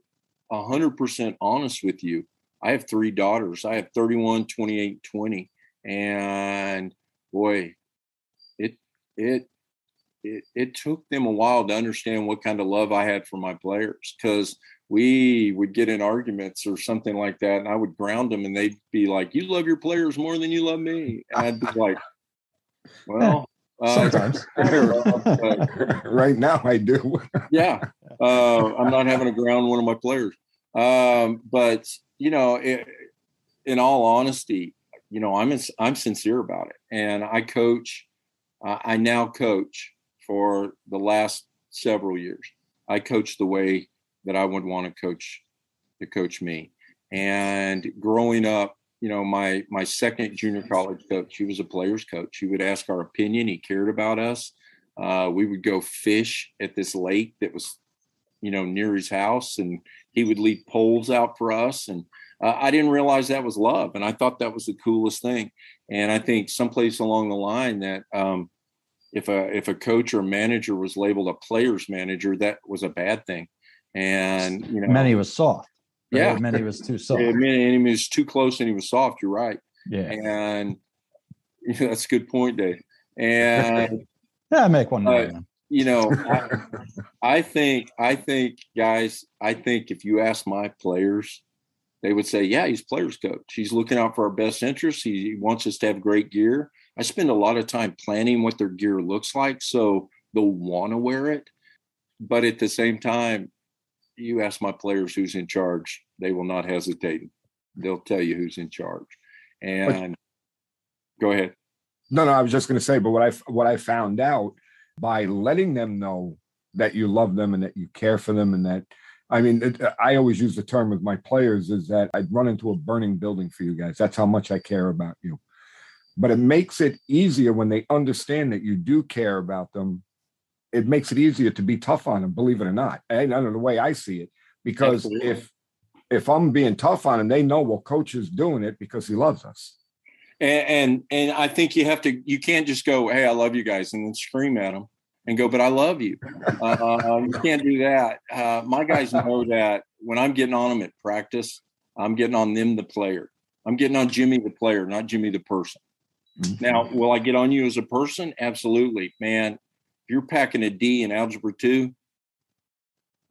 100% honest with you. I have 3 daughters. I have 31, 28, 20. And boy, it took them a while to understand what kind of love I had for my players, because we would get in arguments or something like that, and I would ground them, and they'd be like, you love your players more than you love me. And I'd be like, well, sometimes. Right now I do. Yeah. I'm not having to ground one of my players. But, in all honesty, I'm sincere about it. And I now coach for the last several years. I coach the way that I would want to coach me. And growing up, my second junior college coach, he was a player's coach. He would ask our opinion. He cared about us. We would go fish at this lake that was, near his house, and he would leave poles out for us. And I didn't realize that was love. And I thought that was the coolest thing. And I think someplace along the line that if a coach or manager was labeled a player's manager, that was a bad thing. And, Many was soft. Yeah. It meant he was too soft. It meant he was too close and he was soft. You're right. Yeah. And that's a good point, Dave. And yeah, make one more. I think, guys, if you ask my players, they would say, yeah, he's players coach. He's looking out for our best interests. He wants us to have great gear. I spend a lot of time planning what their gear looks like so they'll want to wear it. But at the same time, you ask my players who's in charge, they will not hesitate. They'll tell you who's in charge. And go ahead. No, I was just going to say, but what I found out by letting them know that you love them and that you care for them, and that, I mean, I always use the term with my players is that I'd run into a burning building for you guys. That's how much I care about you. But it makes it easier when they understand that you do care about them. It makes it easier to be tough on them, believe it or not. And I don't know the way I see it, because Absolutely. if I'm being tough on them, they know, well, coach is doing it because he loves us. And I think you can't just go, hey, I love you guys, and then scream at them and go, but I love you. You can't do that. My guys know that when I'm getting on them at practice, I'm getting on them, the player. I'm getting on Jimmy, the player, not Jimmy, the person. Mm-hmm. Now, will I get on you as a person? Absolutely, man. If you're packing a D in Algebra 2,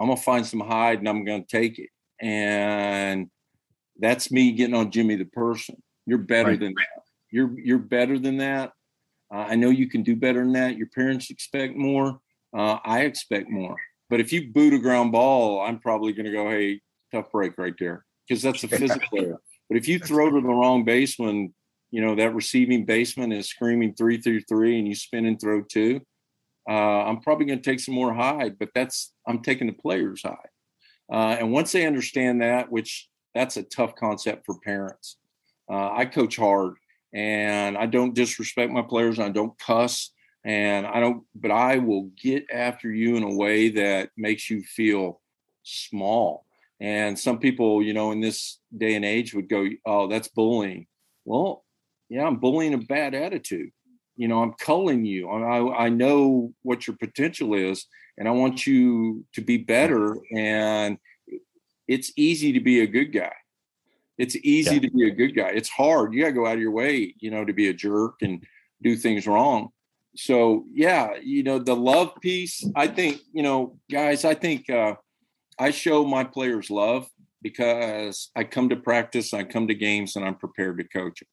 I'm going to find some hide and I'm going to take it. And that's me getting on Jimmy, the person. You're better than that. You're better than that. I know you can do better than that. Your parents expect more. I expect more. But if you boot a ground ball, I'm probably going to go, hey, tough break right there, because that's a physical error. But if you throw to the wrong baseman, that receiving baseman is screaming 3-3 and you spin and throw 2, I'm probably going to take some more hide, but I'm taking the player's hide. And once they understand that, which that's a tough concept for parents. I coach hard and I don't disrespect my players. And I don't cuss but I will get after you in a way that makes you feel small. And some people, in this day and age would go, oh, that's bullying. Well, yeah, I'm bullying a bad attitude. I'm culling you. I know what your potential is, and I want you to be better. And it's easy to be a good guy. It's easy to be a good guy. It's hard. You got to go out of your way, to be a jerk and do things wrong. So, the love piece, I think, guys, I think I show my players love because I come to practice, I come to games, and I'm prepared to coach it.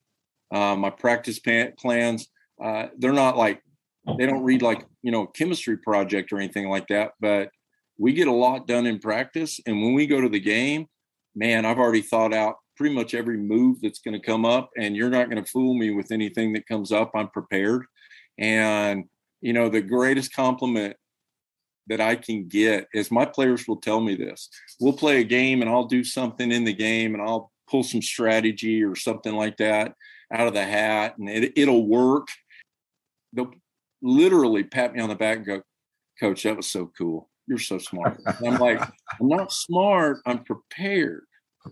My practice plans, they're not like, they don't read like, chemistry project or anything like that, but we get a lot done in practice. And when we go to the game, man, I've already thought out pretty much every move that's going to come up, and you're not going to fool me with anything that comes up. I'm prepared. And, the greatest compliment that I can get is my players will tell me this. We'll play a game and I'll do something in the game and I'll pull some strategy or something like that out of the hat, and it'll work. They'll literally pat me on the back and go, Coach, that was so cool. You're so smart. And I'm like, I'm not smart. I'm prepared.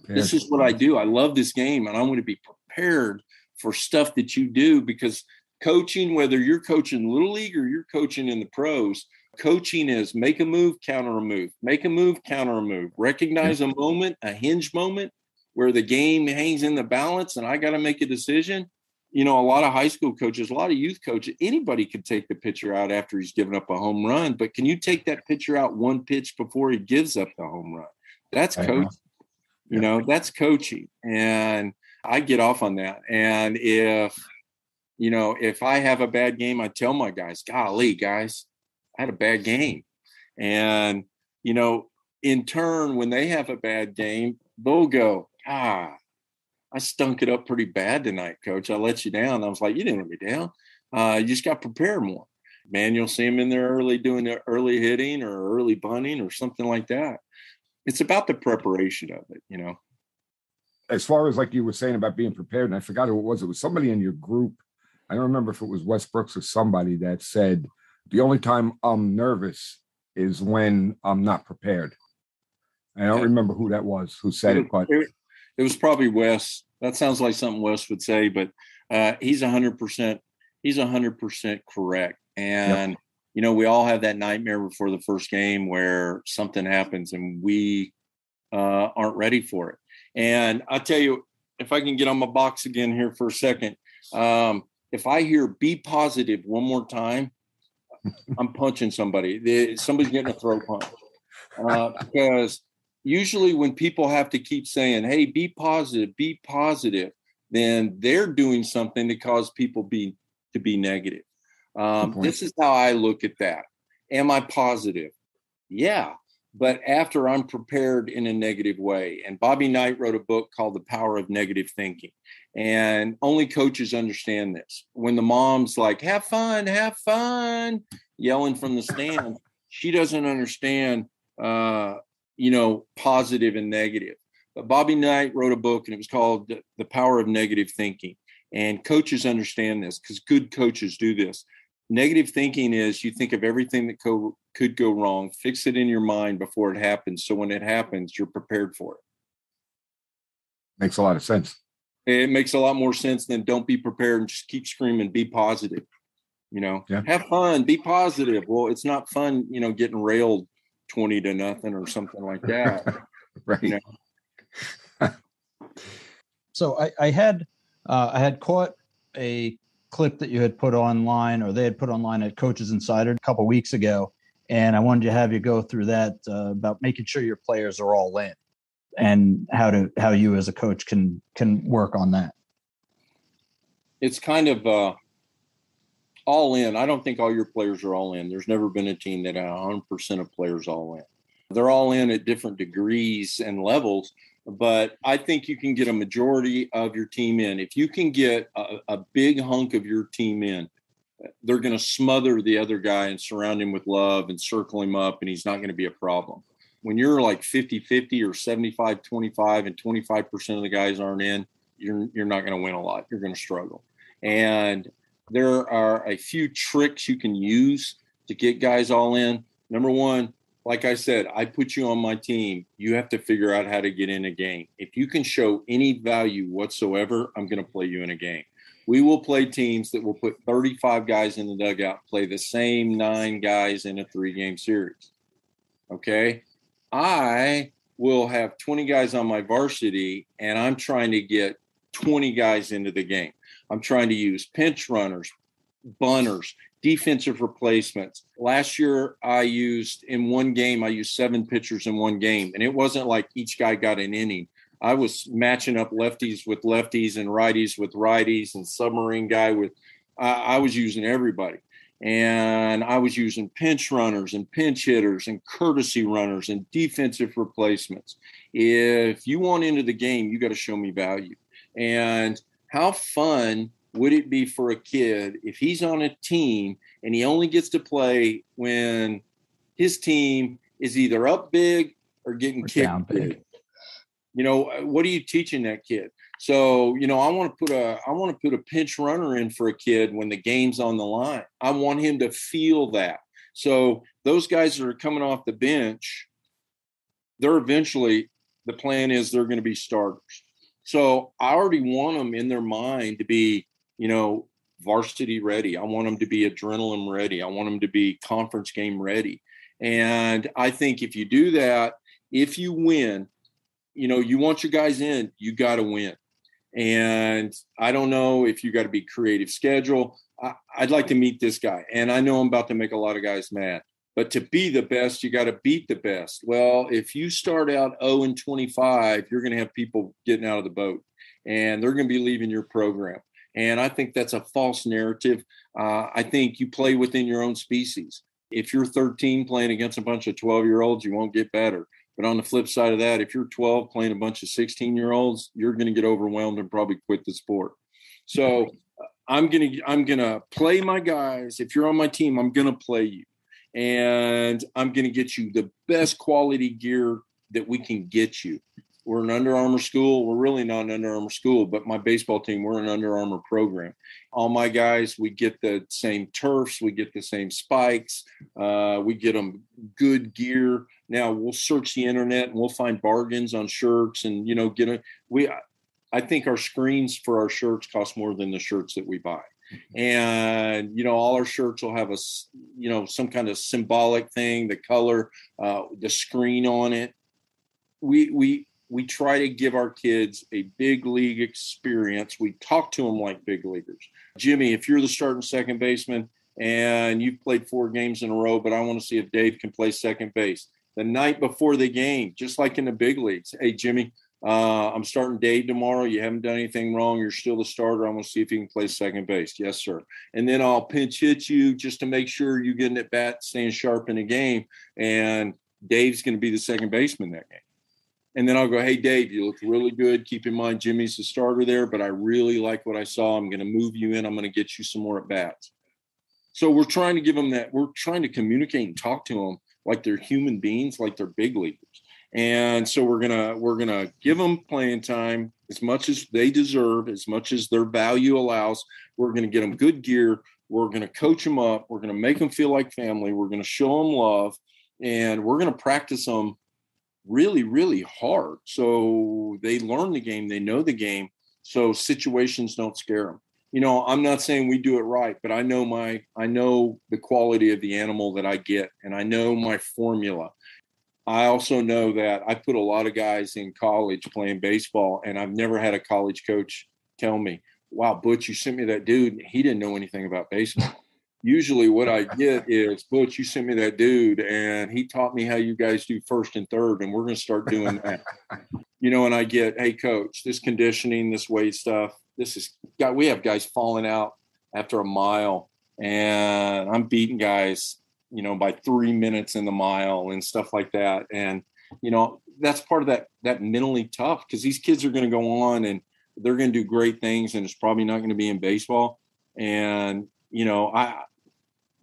This is what I do. I love this game, and I want to be prepared for stuff that you do, because coaching, whether you're coaching Little League or you're coaching in the pros, coaching is make a move, counter a move, make a move, counter a move, recognize a moment, a hinge moment where the game hangs in the balance and I got to make a decision. A lot of high school coaches, a lot of youth coaches, anybody could take the pitcher out after he's given up a home run, but can you take that pitcher out one pitch before he gives up the home run? That's coaching. That's coaching. And I get off on that. And if I have a bad game, I tell my guys, golly, guys, I had a bad game. And, in turn, when they have a bad game, they'll go, I stunk it up pretty bad tonight, Coach. I let you down. I was like, you didn't let me down. You just got to prepare more. Man, you'll see them in there early doing the early hitting or early bunting or something like that. It's about the preparation of it, As far as like you were saying about being prepared, and I forgot who it was. It was somebody in your group. I don't remember if it was Wes Brooks or somebody that said, the only time I'm nervous is when I'm not prepared. I don't remember who that was who said it, but it was probably Wes. That sounds like something Wes would say, but he's 100%. He's 100% correct. And, we all have that nightmare before the first game where something happens and we aren't ready for it. And I tell you, if I can get on my box again here for a second, if I hear be positive one more time, I'm punching somebody. Somebody's getting a throat punch. Because usually when people have to keep saying, hey, be positive, then they're doing something to cause people to be negative. This is how I look at that. Am I positive? Yeah. But after I'm prepared in a negative way. And Bobby Knight wrote a book called The Power of Negative Thinking. And only coaches understand this. When the mom's like, have fun, yelling from the stands, she doesn't understand, positive and negative. But Bobby Knight wrote a book, and it was called The Power of Negative Thinking. And coaches understand this because good coaches do this. Negative thinking is you think of everything that could go wrong, fix it in your mind before it happens. So when it happens, you're prepared for it. Makes a lot of sense. It makes a lot more sense than don't be prepared and just keep screaming, be positive. Have fun, be positive. Well, it's not fun, getting railed 20-0 or something like that. Right. So I had caught a clip that you had put online, or they had put online at Coaches Insider a couple of weeks ago, and I wanted to have you go through that about making sure your players are all in, and how you as a coach can work on that. It's kind of all in. I don't think all your players are all in. There's never been a team that had 100% of players all in. They're all in at different degrees and levels, but I think you can get a majority of your team in. If you can get a big hunk of your team in, they're going to smother the other guy and surround him with love and circle him up, and he's not going to be a problem. When you're like 50-50 or 75-25 and 25% of the guys aren't in, you're not going to win a lot. You're going to struggle. And there are a few tricks you can use to get guys all in. Number one, like I said, I put you on my team. You have to figure out how to get in a game. If you can show any value whatsoever, I'm going to play you in a game. We will play teams that will put 35 guys in the dugout, play the same 9 guys in a 3-game series. Okay? I will have 20 guys on my varsity, and I'm trying to get 20 guys into the game. I'm trying to use pinch runners, bunters, defensive replacements. Last year, I used 7 pitchers in one game, and it wasn't like each guy got an inning. I was matching up lefties with lefties and righties with righties and submarine guy with I was using everybody. And I was using pinch runners and pinch hitters and courtesy runners and defensive replacements. If you want into the game, you got to show me value. And how fun would it be for a kid if he's on a team and he only gets to play when his team is either up big or getting kicked big? What are you teaching that kid? So, I want to put a pinch runner in for a kid when the game's on the line. I want him to feel that. So those guys that are coming off the bench, the plan is they're going to be starters. So I already want them in their mind to be, varsity ready. I want them to be adrenaline ready. I want them to be conference game ready. And I think if you do that, if you win, you want your guys in, you got to win. And I don't know if you got to be creative schedule. I'd like to meet this guy. And I know I'm about to make a lot of guys mad. But to be the best, you got to beat the best. Well, if you start out 0-25, you're going to have people getting out of the boat. And they're going to be leaving your program. And I think that's a false narrative. I think you play within your own species. If you're 13 playing against a bunch of 12-year-olds, you won't get better. But on the flip side of that, if you're 12 playing a bunch of 16-year-olds, you're going to get overwhelmed and probably quit the sport. So I'm gonna play my guys. If you're on my team, I'm going to play you. And I'm going to get you the best quality gear that we can get you. We're an Under Armour school. We're really not an Under Armour school, but my baseball team, we're an Under Armour program. All my guys, we get the same turfs. We get the same spikes. We get them good gear. Now we'll search the internet and we'll find bargains on shirts and, I think our screens for our shirts cost more than the shirts that we buy. And, all our shirts will have some kind of symbolic thing, the color, the screen on it. we try to give our kids a big league experience. We talk to them like big leaguers. Jimmy, if you're the starting second baseman and you've played 4 games in a row, but I want to see if Dave can play second base. The night before the game, just like in the big leagues, hey, Jimmy, I'm starting Dave tomorrow. You haven't done anything wrong. You're still the starter. I want to see if you can play second base. Yes, sir. And then I'll pinch hit you just to make sure you're getting at bat, staying sharp in the game. And Dave's going to be the second baseman that game. And then I'll go, hey, Dave, you look really good. Keep in mind, Jimmy's the starter there, but I really like what I saw. I'm going to move you in. I'm going to get you some more at bats. So we're trying to give them that. We're trying to communicate and talk to them like they're human beings, like they're big leaguers. And so we're gonna give them playing time as much as they deserve, as much as their value allows. We're gonna get them good gear. We're gonna coach them up. We're gonna make them feel like family. We're gonna show them love, and we're gonna practice them really, really hard so they learn the game. They know the game, so situations don't scare them. You know, I'm not saying we do it right, but I know the quality of the animal that I get, and I know my formula. I also know that I put a lot of guys in college playing baseball, and I've never had a college coach tell me, wow, Butch, you sent me that dude. He didn't know anything about baseball. Usually what I get is, Butch, you sent me that dude, and he taught me how you guys do first and third, and we're going to start doing that. You know, and I get, hey, coach, this conditioning, this weight stuff, we have guys falling out after a mile, and I'm beating guys, you know, by 3 minutes in the mile and stuff like that. And, you know, that's part of that mentally tough, because these kids are going to go on and they're going to do great things, and it's probably not going to be in baseball. And,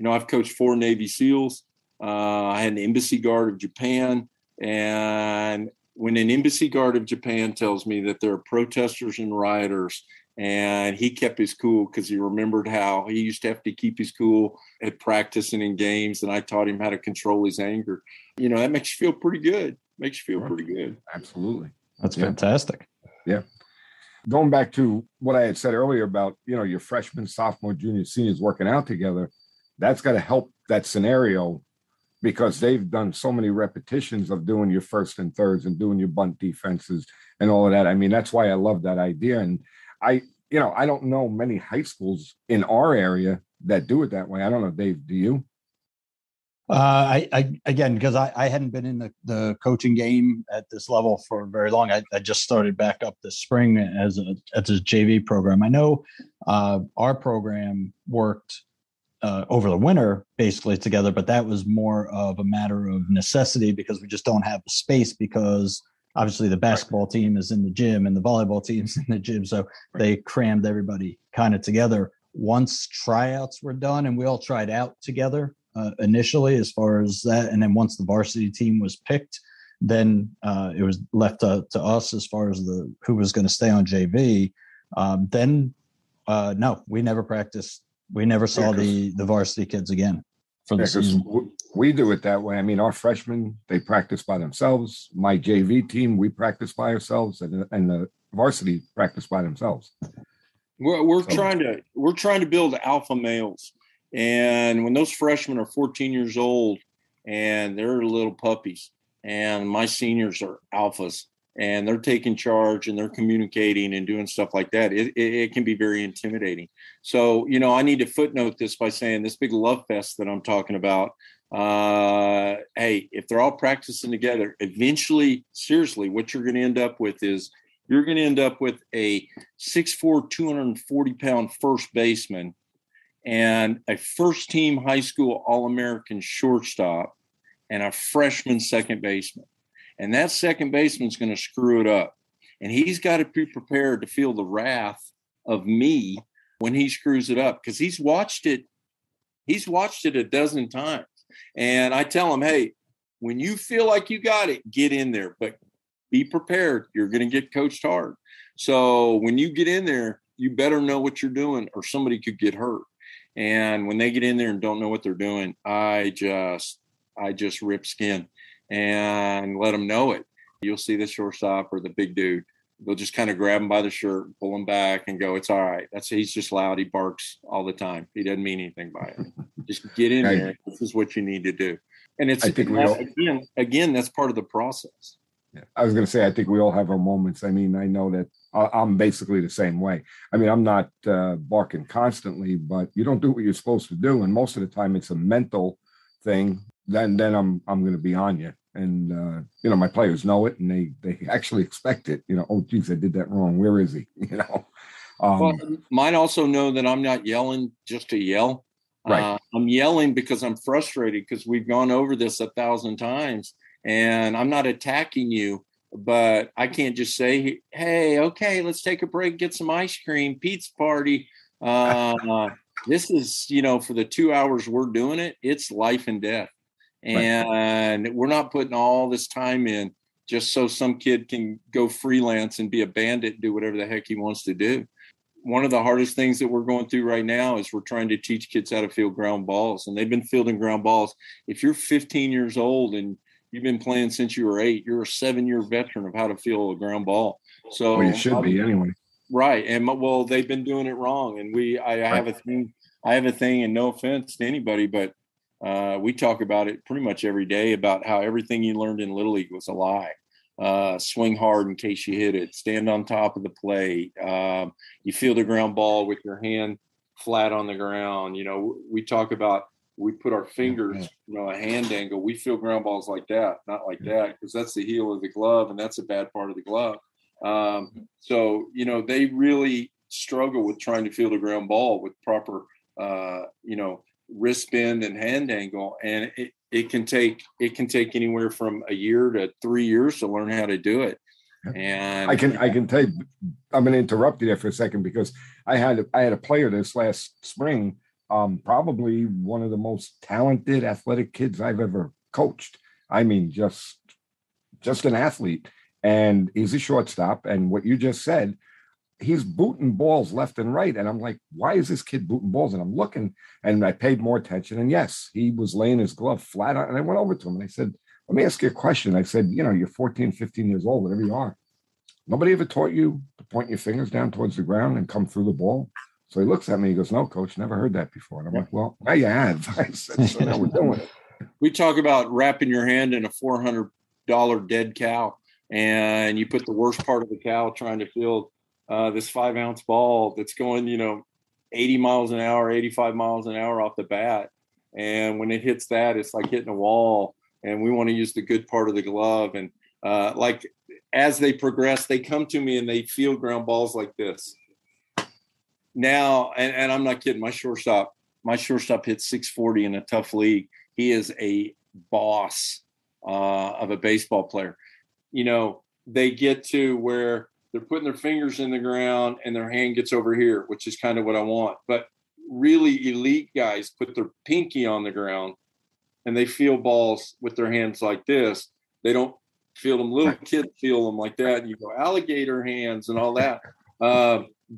I've coached 4 Navy SEALs. I had an embassy guard of Japan. And when an embassy guard of Japan tells me that there are protesters and rioters, and he kept his cool because he remembered how he used to have to keep his cool at practice and in games, and I taught him how to control his anger. You know, that makes you feel pretty good. Pretty good. Absolutely. That's fantastic. Yeah. Going back to what I had said earlier about, you know, your freshmen, sophomore, junior, seniors working out together, that's got to help that scenario, because they've done so many repetitions of doing your first and thirds and doing your bunt defenses and all of that. I mean, that's why I love that idea. And I don't know many high schools in our area that do it that way. I don't know, Dave, do you? Again, because I hadn't been in the coaching game at this level for very long. I just started back up this spring as a JV program. I know our program worked over the winter basically together, but that was more of a matter of necessity because we just don't have the space, because obviously the basketball team is in the gym and the volleyball team's in the gym. So they crammed everybody kind of together. Once tryouts were done and we all tried out together initially as far as that. And then once the varsity team was picked, then it was left to us as far as who was going to stay on JV. No, we never practiced. We never saw the varsity kids again for the season. We do it that way. I mean, our freshmen, they practice by themselves. My JV team, we practice by ourselves, and the varsity practice by themselves. We're trying to build alpha males. And when those freshmen are 14 years old and they're little puppies, and my seniors are alphas, and they're taking charge and they're communicating and doing stuff like that, it can be very intimidating. So, you know, I need to footnote this by saying this big love fest that I'm talking about, hey, if they're all practicing together, eventually, seriously, what you're going to end up with is you're going to end up with a 6'4", 240-pound first baseman and a first-team high school All-American shortstop and a freshman second baseman. And that second baseman's going to screw it up. And he's got to be prepared to feel the wrath of me when he screws it up, because he's watched it a dozen times. And I tell him, hey, when you feel like you got it, get in there. But be prepared. You're going to get coached hard. So when you get in there, you better know what you're doing, or somebody could get hurt. And when they get in there and don't know what they're doing, I just rip skin and let them know it. You'll see the shortstop or the big dude. They'll just kind of grab him by the shirt, pull him back, and go, it's all right. He's just loud. He barks all the time. He doesn't mean anything by it. Just get in there. This is what you need to do. And again, that's part of the process. Yeah. I was going to say, I think we all have our moments. I mean, I know that I'm basically the same way. I mean, I'm not barking constantly, but you don't do what you're supposed to do, and most of the time it's a mental thing. Then I'm going to be on you, and my players know it, and they actually expect it. Oh, geez, I did that wrong. Where is he? Well, mine also know that I'm not yelling just to yell. Right. I'm yelling because I'm frustrated because we've gone over this 1,000 times, and I'm not attacking you, but I can't just say, hey, okay, let's take a break, get some ice cream, pizza party. This is, for the 2 hours we're doing it, it's life and death. And we're not putting all this time in just so some kid can go freelance and be a bandit, do whatever the heck he wants to do. One of the hardest things that we're going through right now is we're trying to teach kids how to field ground balls, and they've been fielding ground balls. If you're 15 years old and you've been playing since you were 8, you're a 7-year veteran of how to field a ground ball. So you should be anyway. Right. And well, they've been doing it wrong. And I have a thing, and no offense to anybody, but we talk about it pretty much every day about how everything you learned in Little League was a lie. Swing hard in case you hit it, stand on top of the plate. You field a ground ball with your hand flat on the ground. We talk about, we put our fingers, a hand angle. We field ground balls like that, not like that, because that's the heel of the glove, and that's a bad part of the glove. So, they really struggle with trying to field a ground ball with proper, wrist bend and hand angle. And it can take anywhere from a year to 3 years to learn how to do it. And I can tell you, I'm going to interrupt you there for a second, because I had a player this last spring, probably one of the most talented athletic kids I've ever coached. I mean, just an athlete. And he's a shortstop. And what you just said, he's booting balls left and right. And I'm like, why is this kid booting balls? And I'm looking, and I paid more attention. And yes, he was laying his glove flat on. And I went over to him and I said, let me ask you a question. I said, you're 14, 15 years old, whatever you are. Nobody ever taught you to point your fingers down towards the ground and come through the ball? So he looks at me, he goes, no, coach, never heard that before. And I'm like, well, now you have. I said, so now we're doing it. We talk about wrapping your hand in a $400 dead cow, and you put the worst part of the cow trying to field this 5-ounce ball that's going, 80 miles an hour, 85 miles an hour off the bat. And when it hits that, it's like hitting a wall. And we want to use the good part of the glove. And as they progress, they come to me and they field ground balls like this. Now, and I'm not kidding, my shortstop hits 640 in a tough league. He is a boss of a baseball player. They get to where they're putting their fingers in the ground and their hand gets over here, which is kind of what I want. But really elite guys put their pinky on the ground and they field balls with their hands like this. They don't field them. Little kids field them like that. And you go alligator hands and all that.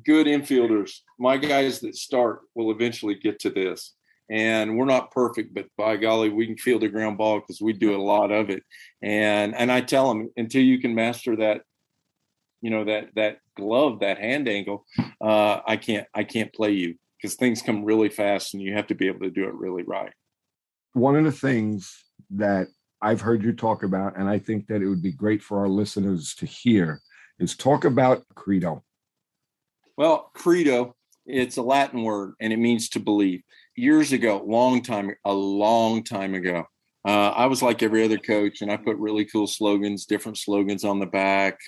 Good infielders. My guys that start will eventually get to this. And we're not perfect, but by golly, we can field a ground ball because we do a lot of it. And I tell them, until you can master that, that glove, that hand angle, I can't play you, because things come really fast and you have to be able to do it really right. One of the things that I've heard you talk about, and I think that it would be great for our listeners to hear, is talk about Credo. Well, Credo, it's a Latin word, and it means to believe. Years ago, a long time ago, I was like every other coach, and I put really cool slogans, different slogans on the back.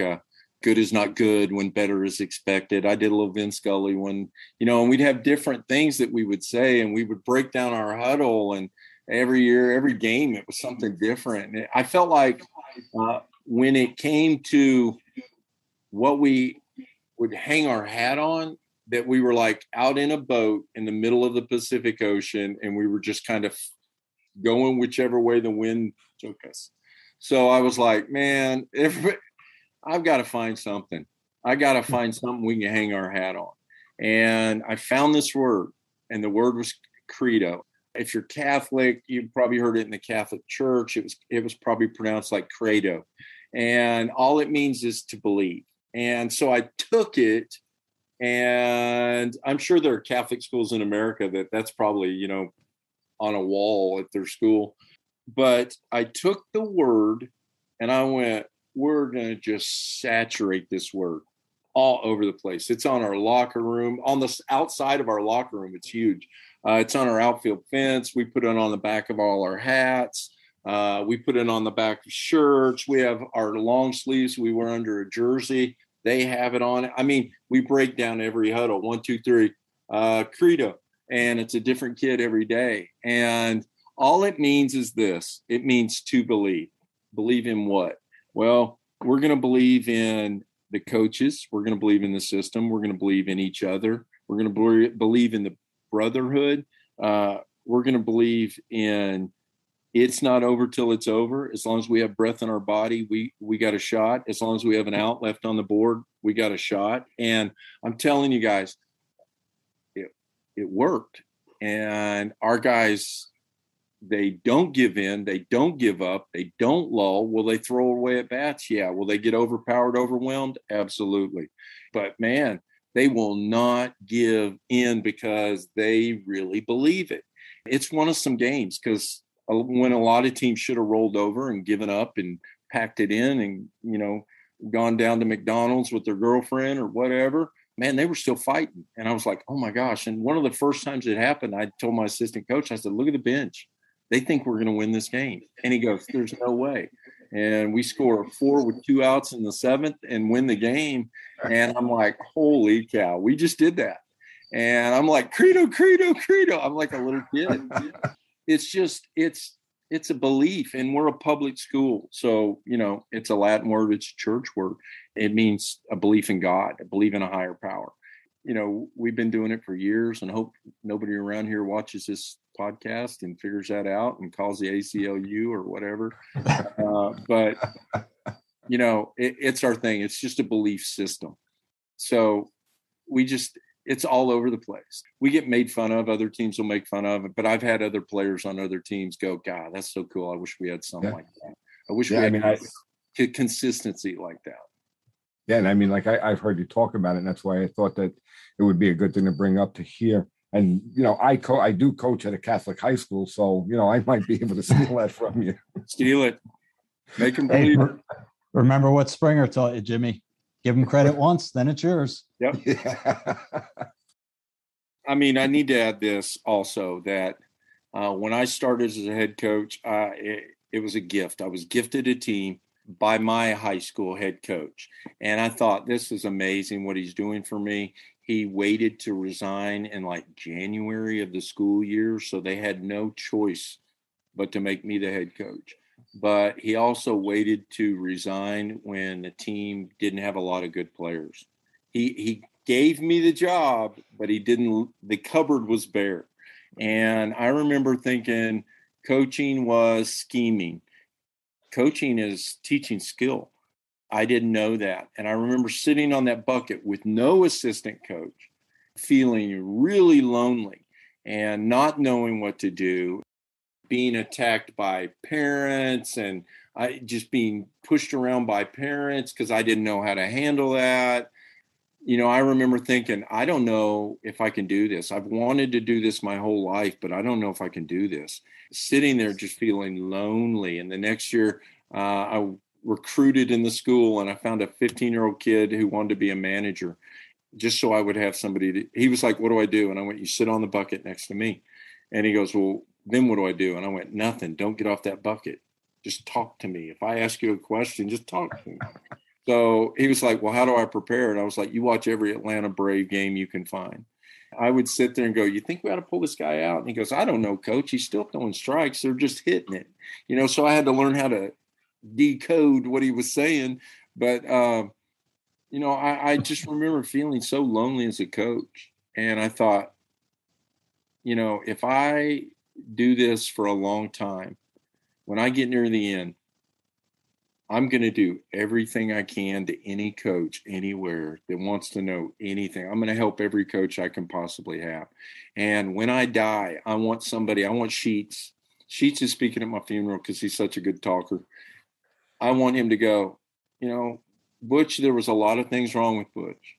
Good is not good when better is expected. I did a little Vin Scully when, and we'd have different things that we would say, and we would break down our huddle, and every year, every game, it was something different. And I felt like when it came to what we would hang our hat on, that we were like out in a boat in the middle of the Pacific Ocean, and we were just kind of going whichever way the wind took us. So I was like, man, I've got to find something. I got to find something we can hang our hat on. And I found this word, and the word was Credo. If you're Catholic, you've probably heard it in the Catholic Church. It was probably pronounced like Credo. And all it means is to believe. And so I took it, and I'm sure there are Catholic schools in America that's probably, on a wall at their school. But I took the word and I went, we're going to just saturate this word all over the place. It's on our locker room, on the outside of our locker room. It's huge. It's on our outfield fence. We put it on the back of all our hats. We put it on the back of shirts. We have our long sleeves we wear under a jersey. They have it on. I mean, we break down every huddle. 1, 2, 3, Credo. And it's a different kid every day. And all it means is this. It means to believe. Believe in what? Well, we're going to believe in the coaches. We're going to believe in the system. We're going to believe in each other. We're going to believe in the brotherhood. We're going to believe in it's not over till it's over. As long as we have breath in our body, we got a shot. As long as we have an out left on the board, we got a shot. And I'm telling you guys, it worked. And our guys, they don't give in. They don't give up. They don't lull. Will they throw away at bats? Yeah. Will they get overpowered, overwhelmed? Absolutely. But man, they will not give in because they really believe it. It's one of some games because when a lot of teams should have rolled over and given up and packed it in and, you know, gone down to McDonald's with their girlfriend or whatever, man, they were still fighting. And I was like, oh my gosh. And one of the first times it happened, I told my assistant coach, I said, look at the bench. They think we're going to win this game. And he goes, there's no way. And we score 4 with 2 outs in the 7th and win the game. And I'm like, holy cow, we just did that. And I'm like, Credo, Credo, Credo. I'm like a little kid. It's just, it's a belief, and we're a public school. So, you know, it's a Latin word. It's a church word. It means a belief in God, a belief in a higher power. You know, we've been doing it for years and hope nobody around here watches this podcast and figures that out and calls the ACLU or whatever. But, you know, it's our thing. It's just a belief system. So it's all over the place. We get made fun of. Other teams will make fun of it. But I've had other players on other teams go, God, that's so cool. I wish we had something like that. I wish we had consistency like that. Yeah, and I mean, like I've heard you talk about it, and that's why I thought that it would be a good thing to bring up to here. And, you know, I do coach at a Catholic high school, so, you know, I might be able to steal that from you. Steal it. Make them believe it. Remember what Springer taught you, Jimmy. Give them credit once, then it's yours. Yep. Yeah. I mean, I need to add this also that when I started as a head coach, it was a gift. I was gifted a team by my high school head coach. And I thought, this is amazing what he's doing for me. He waited to resign in like January of the school year. So they had no choice but to make me the head coach. But he also waited to resign when the team didn't have a lot of good players. He gave me the job, but the cupboard was bare. And I remember thinking coaching was scheming. Coaching is teaching skill. I didn't know that. And I remember sitting on that bucket with no assistant coach, feeling really lonely and not knowing what to do, being attacked by parents and just being pushed around by parents because I didn't know how to handle that. You know, I remember thinking, I don't know if I can do this. I've wanted to do this my whole life, but I don't know if I can do this. Sitting there just feeling lonely. And the next year, I recruited in the school and I found a 15-year-old kid who wanted to be a manager just so I would have somebody. He was like, what do I do? And I went, you sit on the bucket next to me. And he goes, well, then what do I do? And I went, nothing. Don't get off that bucket. Just talk to me. If I ask you a question, just talk to me. So he was like, well, how do I prepare? And I was like, you watch every Atlanta Brave game you can find. I would sit there and go, you think we ought to pull this guy out? And he goes, I don't know, coach. He's still throwing strikes. They're just hitting it. You know, so I had to learn how to decode what he was saying. But, you know, I just remember feeling so lonely as a coach. And I thought, you know, if I do this for a long time, when I get near the end, I'm going to do everything I can to any coach anywhere that wants to know anything. I'm going to help every coach I can possibly have. And when I die, I want Sheets. Sheets is speaking at my funeral because he's such a good talker. I want him to go, you know, Butch, there was a lot of things wrong with Butch,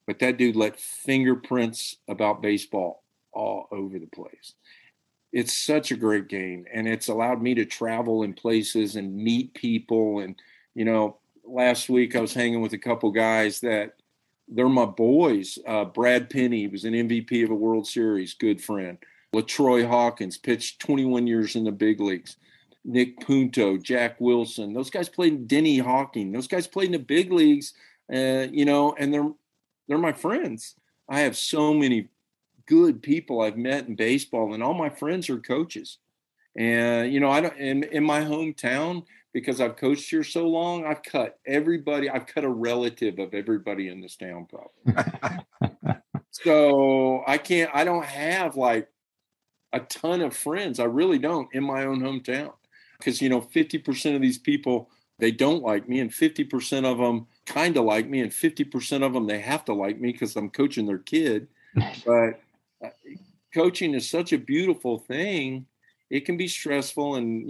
but that dude left fingerprints about baseball all over the place. It's such a great game, and it's allowed me to travel in places and meet people and Last week I was hanging with a couple guys that they're my boys. Brad Penny was an MVP of a World Series, good friend. LaTroy Hawkins pitched 21 years in the big leagues. Nick Punto, Jack Wilson, those guys played in Denny Hawking. Those guys played in the big leagues, and they're my friends. I have so many good people I've met in baseball, and all my friends are coaches. And, I don't, in my hometown, because I've coached here so long, I've cut a relative of everybody in this town probably. So I don't have like a ton of friends. I really don't in my own hometown. Because, 50% of these people, they don't like me, and 50% of them kind of like me, and 50% of them, they have to like me because I'm coaching their kid. But coaching is such a beautiful thing. It can be stressful, and,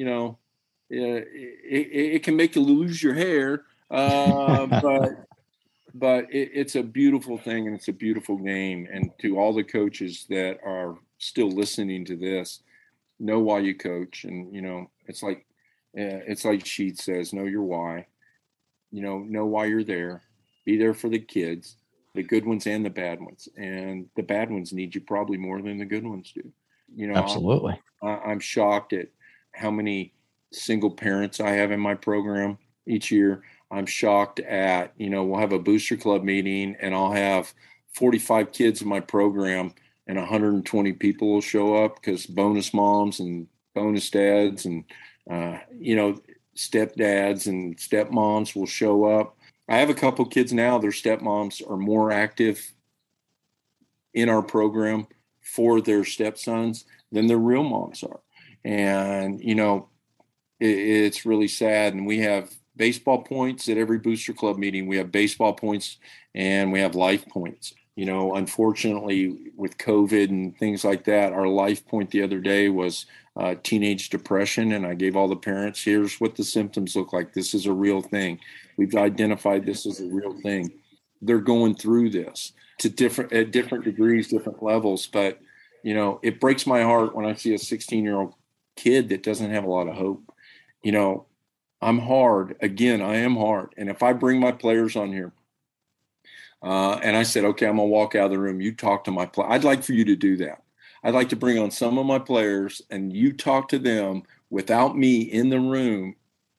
it can make you lose your hair. But it's a beautiful thing, and it's a beautiful game. And to all the coaches that are still listening to this, know why you coach. And, it's like Sheets says, know your why, know why you're there, be there for the kids, the good ones and the bad ones. And the bad ones need you probably more than the good ones do. Absolutely. I'm shocked at how many single parents I have in my program each year. I'm shocked at, we'll have a booster club meeting and I'll have 45 kids in my program and 120 people will show up because bonus moms and bonus dads and, stepdads and stepmoms will show up. I have a couple kids now, their stepmoms are more active in our program for their stepsons than their real moms are. And, it's really sad. And we have baseball points at every booster club meeting. We have baseball points and we have life points. Unfortunately, with COVID and things like that, our life point the other day was teenage depression. And I gave all the parents, here's what the symptoms look like. This is a real thing. We've identified this as a real thing. They're going through this at different degrees, different levels. But, it breaks my heart when I see a 16-year-old kid that doesn't have a lot of hope. I'm hard. Again, I am hard. And if I bring my players on here, and I said, okay, I'm going to walk out of the room. You talk to my players. I'd like for you to do that. I'd like to bring on some of my players and you talk to them without me in the room.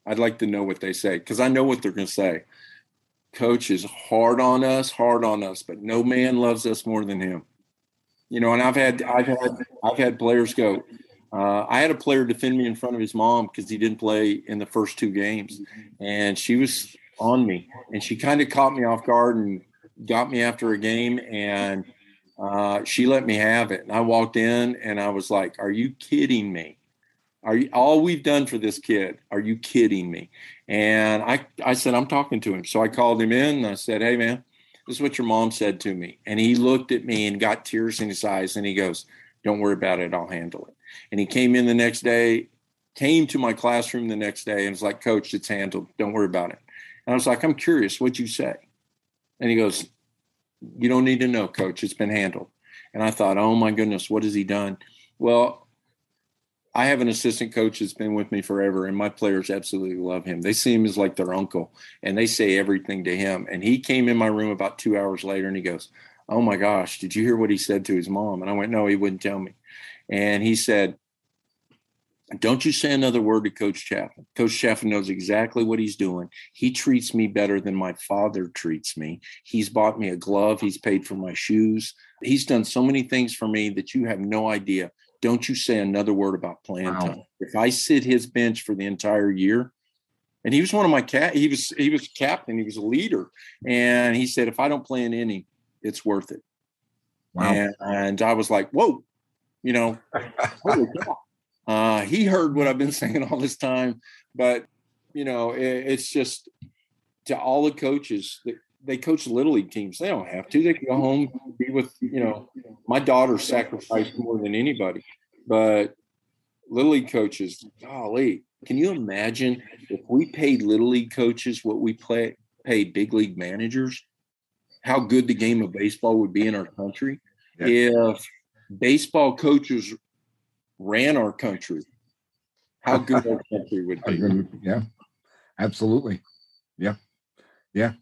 I'd like to know what they say because I know what they're going to say. Coach is hard on us, but no man loves us more than him. And I've had players go. I had a player defend me in front of his mom because he didn't play in the first two games, and she was on me, and she kind of caught me off guard and got me after a game, and she let me have it. And I walked in, and I was like, "Are you kidding me? All we've done for this kid? Are you kidding me?" And I said, "I'm talking to him." So I called him in, and I said, "Hey, man, this is what your mom said to me." And he looked at me and got tears in his eyes, and he goes, "Don't worry about it. I'll handle it." And he came to my classroom the next day and was like, "Coach, it's handled. Don't worry about it." And I was like, "I'm curious, what'd you say?" And he goes, "You don't need to know, Coach. It's been handled." And I thought, oh my goodness, what has he done? Well, I have an assistant coach that's been with me forever, and my players absolutely love him. They see him as like their uncle, and they say everything to him. And he came in my room about 2 hours later, and he goes, "Oh my gosh, did you hear what he said to his mom?" And I went, "No, he wouldn't tell me." And he said, "Don't you say another word to Coach Chaffin. Coach Chaffin knows exactly what he's doing. He treats me better than my father treats me. He's bought me a glove. He's paid for my shoes. He's done so many things for me that you have no idea. Don't you say another word about playing time. If I sit his bench for the entire year," and he was one of my he was captain. He was a leader. And he said, "If I don't play an inning, it's worth it." Wow. And I was like, whoa, holy cow. He heard what I've been saying all this time, but it's just to all the coaches that they coach Little League teams. They don't have to. They can go home and be with, my daughter sacrificed more than anybody, but Little League coaches, golly, can you imagine if we paid Little League coaches what we pay big league managers? How good the game of baseball would be in our country. Yeah. If baseball coaches ran our country, how good our country would be. Yeah, absolutely. Yeah. Yeah.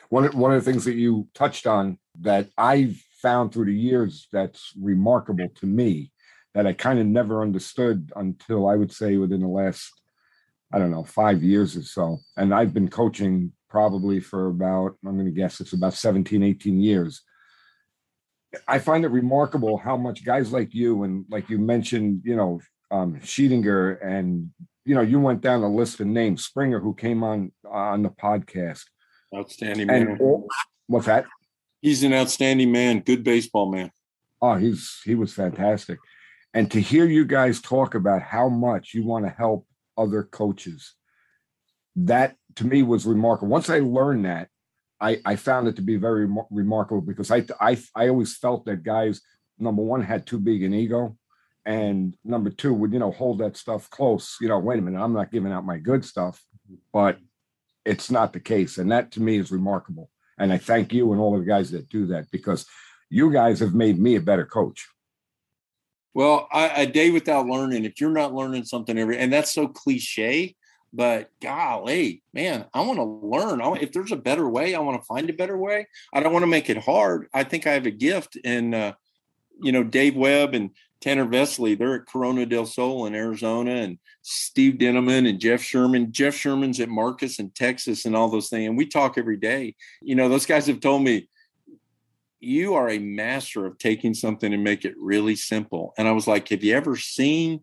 One of the things that you touched on that I've found through the years that's remarkable to me that I kind of never understood until I would say within the last, I don't know, 5 years or so. And I've been coaching probably for about, I'm going to guess it's about 17, 18 years. I find it remarkable how much guys like you, and like you mentioned, Sheetinger, and, you went down the list of names, Springer, who came on the podcast. Outstanding man. What's that? He's an outstanding man. Good baseball man. Oh, he was fantastic. And to hear you guys talk about how much you want to help other coaches, that to me was remarkable. Once I learned that, I found it to be very remarkable, because I always felt that guys, number one, had too big an ego, and number two would, hold that stuff close. Wait a minute, I'm not giving out my good stuff, but it's not the case. And that to me is remarkable. And I thank you and all of the guys that do that, because you guys have made me a better coach. Well, a day without learning, if you're not learning something and that's so cliche, but golly, man, I want to learn. If there's a better way, I want to find a better way. I don't want to make it hard. I think I have a gift. And, Dave Webb and Tanner Vesley, they're at Corona del Sol in Arizona, and Steve Dinneman and Jeff Sherman. Jeff Sherman's at Marcus in Texas and all those things. And we talk every day. Those guys have told me, you are a master of taking something and make it really simple. And I was like, have you ever seen,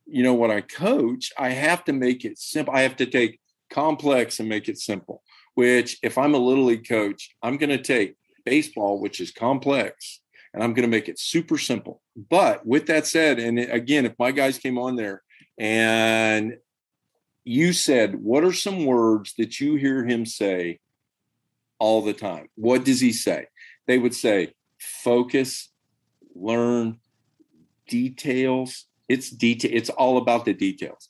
what I coach? I have to make it simple. I have to take complex and make it simple, which if I'm a little league coach, I'm going to take baseball, which is complex, and I'm going to make it super simple. But with that said, and again, if my guys came on there and you said, what are some words that you hear him say all the time? What does he say? They would say, focus, learn, details. It's all about the details.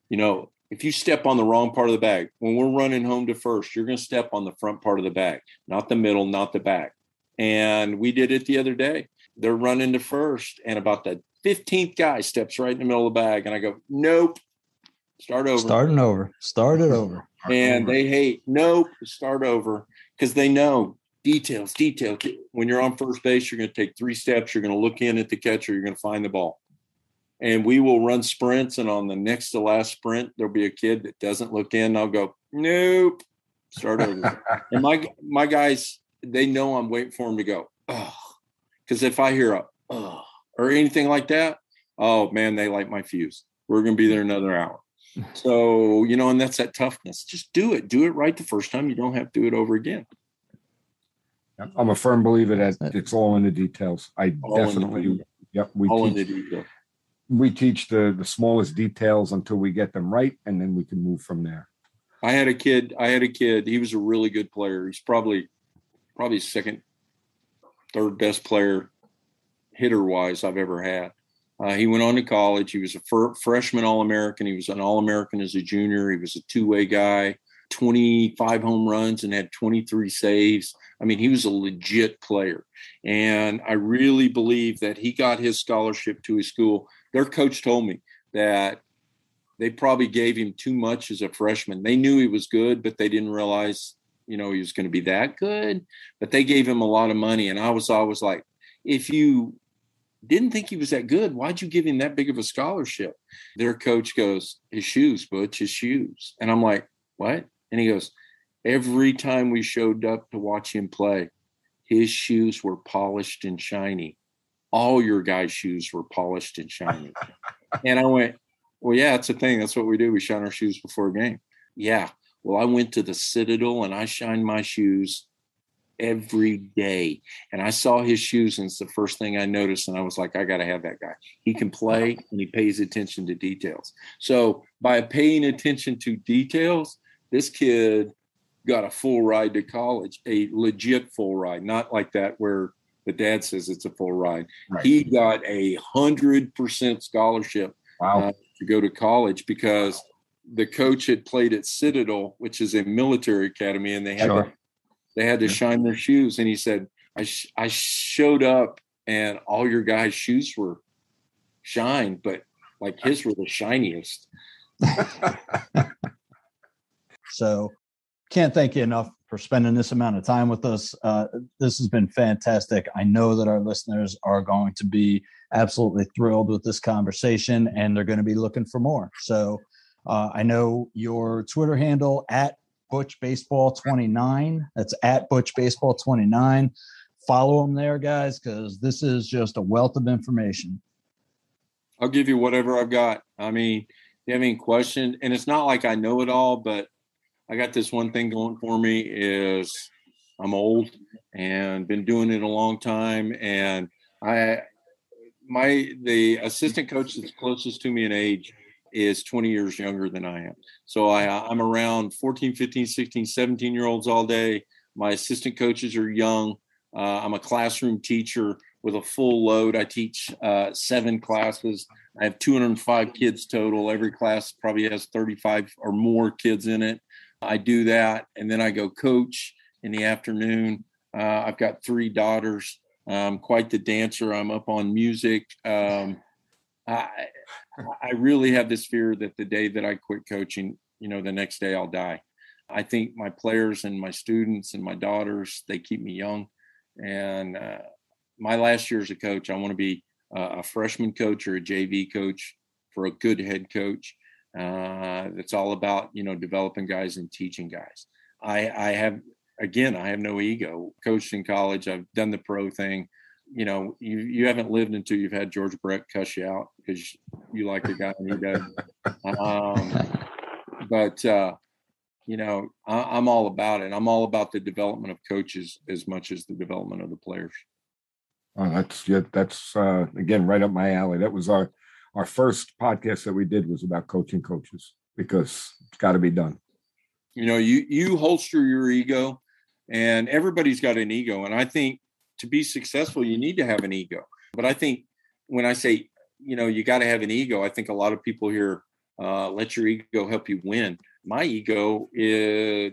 If you step on the wrong part of the bag, when we're running home to first, you're going to step on the front part of the bag, not the middle, not the back. And we did it the other day. They're running to first, and about the 15th guy steps right in the middle of the bag. And I go, nope, start over. Start it over. And they hate, nope, start over, because they know details. When you're on first base, you're going to take 3 steps. You're going to look in at the catcher. You're going to find the ball. And we will run sprints. And on the next to last sprint, there'll be a kid that doesn't look in. I'll go, nope, start over. And my guys, they know I'm waiting for them to go, oh, because if I hear a, oh, or anything like that, oh man, they light my fuse. We're going to be there another hour. So, and that's that toughness. Just do it right the first time. You don't have to do it over again. I'm a firm believer that it's all in the details. We teach the smallest details until we get them right, and then we can move from there. I had a kid. He was a really good player. He's probably second, third best player hitter-wise I've ever had. He went on to college. He was a freshman All-American. He was an All-American as a junior. He was a two-way guy, 25 home runs and had 23 saves. I mean, he was a legit player. And I really believe that he got his scholarship to his school. Their coach told me that they probably gave him too much as a freshman. They knew he was good, but they didn't realize, he was going to be that good. But they gave him a lot of money. And I was always like, if you didn't think he was that good, why'd you give him that big of a scholarship? Their coach goes, his shoes, Butch, his shoes. And I'm like, what? And he goes, every time we showed up to watch him play, his shoes were polished and shiny. All your guys' shoes were polished and shiny. And I went, well, yeah, it's a thing. That's what we do. We shine our shoes before a game. Yeah. Well, I went to the Citadel and I shined my shoes every day. And I saw his shoes, and it's the first thing I noticed. And I was like, I got to have that guy. He can play and he pays attention to details. So by paying attention to details, this kid got a full ride to college, a legit full ride, not like that where the dad says it's a full ride. Right. He got 100% scholarship to go to college because the coach had played at Citadel, which is a military academy, and they had to shine their shoes. And he said, I showed up and all your guys' shoes were shined, but like his were the shiniest. So can't thank you enough for spending this amount of time with us. This has been fantastic. I know that our listeners are going to be absolutely thrilled with this conversation, and they're going to be looking for more. So I know your Twitter handle at ButchBaseball29. That's at ButchBaseball29. Follow them there, guys, because this is just a wealth of information. I'll give you whatever I've got. I mean, if you have any question, and it's not like I know it all, but I got this one thing going for me is I'm old and been doing it a long time. And the assistant coach that's closest to me in age is 20 years younger than I am. So I'm around 14, 15, 16, 17-year-olds all day. My assistant coaches are young. I'm a classroom teacher with a full load. I teach 7 classes. I have 205 kids total. Every class probably has 35 or more kids in it. I do that, and then I go coach in the afternoon. I've got 3 daughters. I'm quite the dancer. I'm up on music. I really have this fear that the day that I quit coaching, the next day I'll die. I think my players and my students and my daughters, they keep me young. And my last year as a coach, I want to be a freshman coach or a JV coach for a good head coach. That's all about, developing guys and teaching guys. I have no ego. Coached in college. I've done the pro thing. You haven't lived until you've had George Brett cuss you out because you like the guy and he doesn't. I'm all about it. I'm all about the development of coaches as much as the development of the players. Oh, that's again, right up my alley. That was our first podcast that we did was about coaching coaches because it's got to be done. You holster your ego, and everybody's got an ego. And I think to be successful, you need to have an ego. But I think when I say, you got to have an ego, I think a lot of people here, let your ego help you win. My ego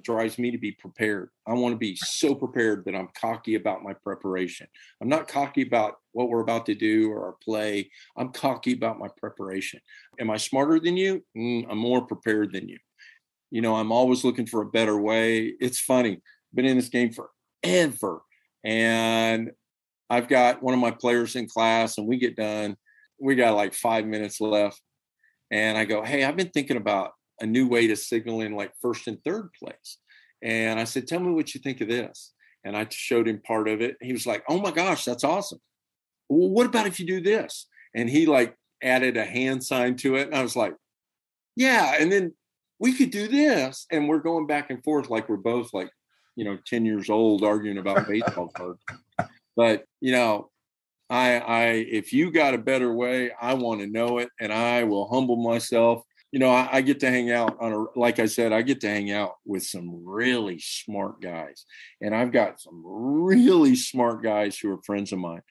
drives me to be prepared. I want to be so prepared that I'm cocky about my preparation. I'm not cocky about what we're about to do or our play. I'm cocky about my preparation. Am I smarter than you? I'm more prepared than you. I'm always looking for a better way. It's funny. Been in this game forever. And I've got one of my players in class and we get done. We got like 5 minutes left. And I go, hey, I've been thinking about a new way to signal in like first and third place. And I said, tell me what you think of this. And I showed him part of it. He was like, oh my gosh, that's awesome. Well, what about if you do this? And he like added a hand sign to it. And I was like, yeah. And then we could do this. And we're going back and forth like we're both like, 10 years old arguing about baseball cards. But, if you got a better way, I want to know it and I will humble myself. I get to hang out like I said, I get to hang out with some really smart guys. And I've got some really smart guys who are friends of mine.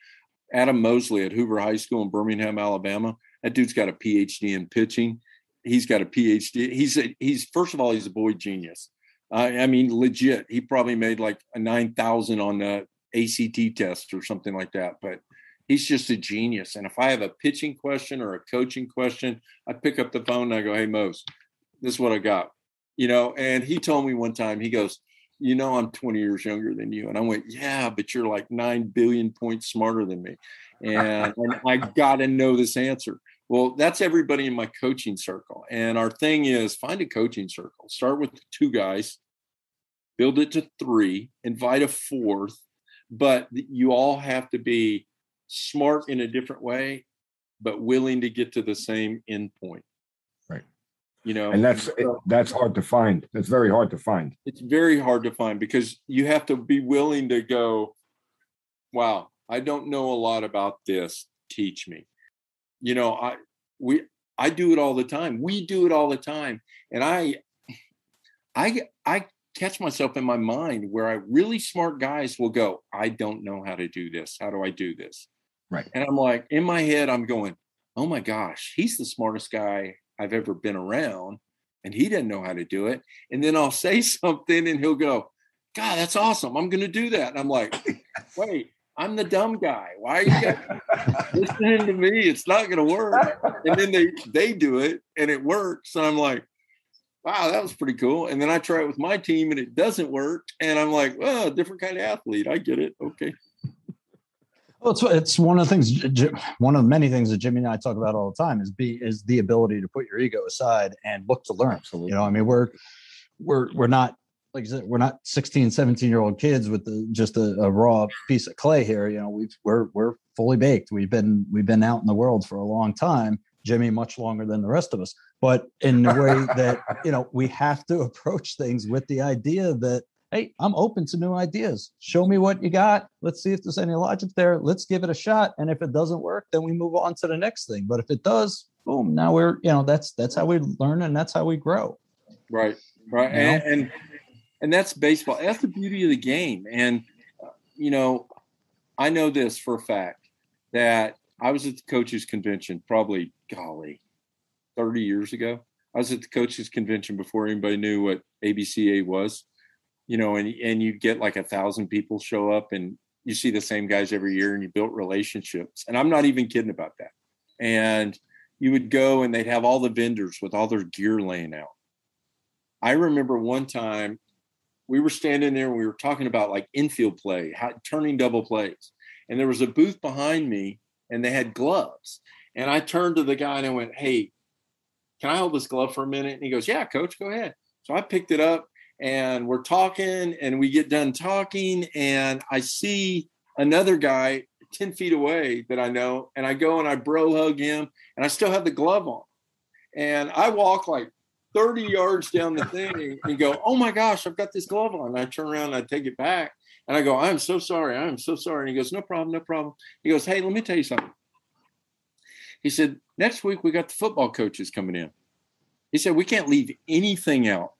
Adam Mosley at Hoover High School in Birmingham, Alabama. That dude's got a PhD in pitching. He's got a PhD. He's first of all, he's a boy genius. I mean, legit. He probably made like a 9,000 on the ACT test or something like that. But he's just a genius. And if I have a pitching question or a coaching question, I pick up the phone and I go, hey, Mose, this is what I got. And he told me one time, he goes, I'm 20 years younger than you. And I went, yeah, but you're like 9 billion points smarter than me. And I got to know this answer. Well, that's everybody in my coaching circle. And our thing is find a coaching circle. Start with 2 guys, build it to 3, invite a 4th, but you all have to be smart in a different way, but willing to get to the same end point. Right. And that's hard to find. That's very hard to find. It's very hard to find because you have to be willing to go, wow, I don't know a lot about this. Teach me. I do it all the time. We do it all the time. And I catch myself in my mind where really smart guys will go, I don't know how to do this. How do I do this? Right. And I'm like, in my head, I'm going, oh my gosh, he's the smartest guy I've ever been around. And he didn't know how to do it. And then I'll say something and he'll go, God, that's awesome. I'm going to do that. And I'm like, wait, I'm the dumb guy. Why are you guys listening to me? It's not going to work. And then they do it and it works. And I'm like, wow, that was pretty cool. And then I try it with my team and it doesn't work. And I'm like, well, different kind of athlete. I get it. Okay. Well, it's one of the things, one of many things that Jimmy and I talk about all the time is the ability to put your ego aside and look to learn. Absolutely. You know, I mean, we're not, like I said, we're not 16, 17-year-old kids with just a raw piece of clay here. You know, we're fully baked. We've been out in the world for a long time. Jimmy much longer than the rest of us, but in the way that, you know, we have to approach things with the idea that, hey, I'm open to new ideas. Show me what you got. Let's see if there's any logic there. Let's give it a shot. And if it doesn't work, then we move on to the next thing. But if it does, boom, now we're, you know, that's how we learn and that's how we grow. Right. Right. You know? And that's baseball. That's the beauty of the game. And, you know, I know this for a fact that I was at the coaches convention probably, 30 years ago. I was at the coaches convention before anybody knew what ABCA was, you know, and you get like 1,000 people show up and you see the same guys every year and you built relationships. And I'm not even kidding about that. And you would go and they'd have all the vendors with all their gear laying out. I remember one time we were standing there and we were talking about like infield play, turning double plays. And there was a booth behind me and they had gloves. And I turned to the guy and I went, hey, can I hold this glove for a minute? And he goes, yeah, coach, go ahead. So I picked it up and we're talking and we get done talking. And I see another guy 10 feet away that I know. And I go and I bro hug him and I still have the glove on. And I walk like 30 yards down the thing and go, oh my gosh, I've got this glove on. And I turn around and I take it back and I go, I'm so sorry. I'm so sorry. And he goes, no problem, no problem. He goes, hey, let me tell you something. He said, next week we got the football coaches coming in. He said, we can't leave anything out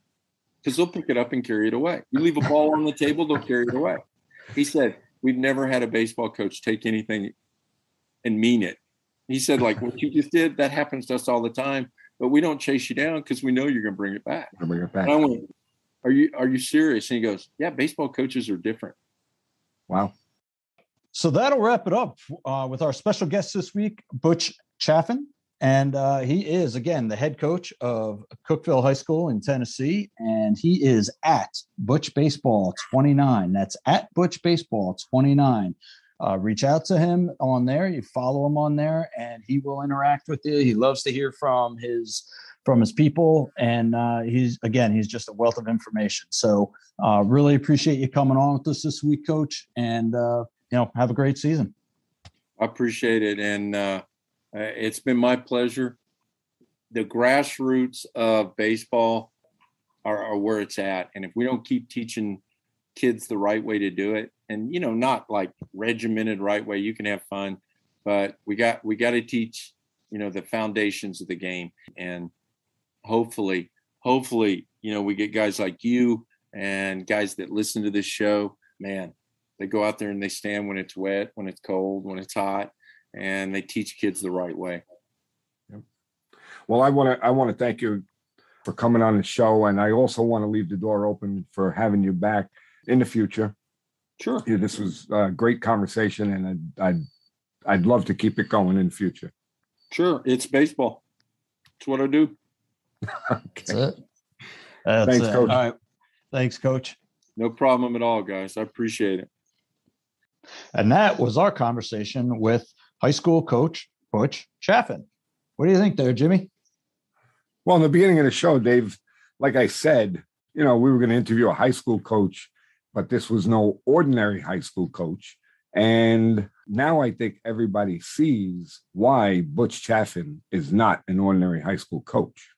because they'll pick it up and carry it away. You leave a ball on the table, they'll carry it away. He said, we've never had a baseball coach take anything and mean it. He said, like what you just did, that happens to us all the time, but we don't chase you down because we know you're going to bring it back. Bring it back. And I went, are you serious? And he goes, yeah, baseball coaches are different. Wow. So that'll wrap it up with our special guest this week, Butch Chaffin. And he is, again, the head coach of Cookeville High School in Tennessee. And he is at Butch Baseball 29. That's at Butch Baseball 29. Reach out to him on there. You follow him on there and he will interact with you. He loves to hear from his people. And he's just a wealth of information. So really appreciate you coming on with us this week, Coach. And, have a great season. I appreciate it. And it's been my pleasure. The grassroots of baseball are where it's at. And if we don't keep teaching kids the right way to do it, and, not like regimented right way, you can have fun, but we got to teach, the foundations of the game. And hopefully, we get guys like you and guys that listen to this show, man, they go out there and they stand when it's wet, when it's cold, when it's hot, and they teach kids the right way. Yep. Well, I want to thank you for coming on the show. And I also want to leave the door open for having you back in the future. Sure. Yeah, this was a great conversation and I'd love to keep it going in the future. Sure. It's baseball. It's what I do. Okay. That's it. Thanks, Coach. All right. Thanks, Coach. No problem at all, guys. I appreciate it. And that was our conversation with high school coach Butch Chaffin. What do you think there, Jimmy? Well, in the beginning of the show, Dave, like I said, we were going to interview a high school coach, but this was no ordinary high school coach. And now I think everybody sees why Butch Chaffin is not an ordinary high school coach.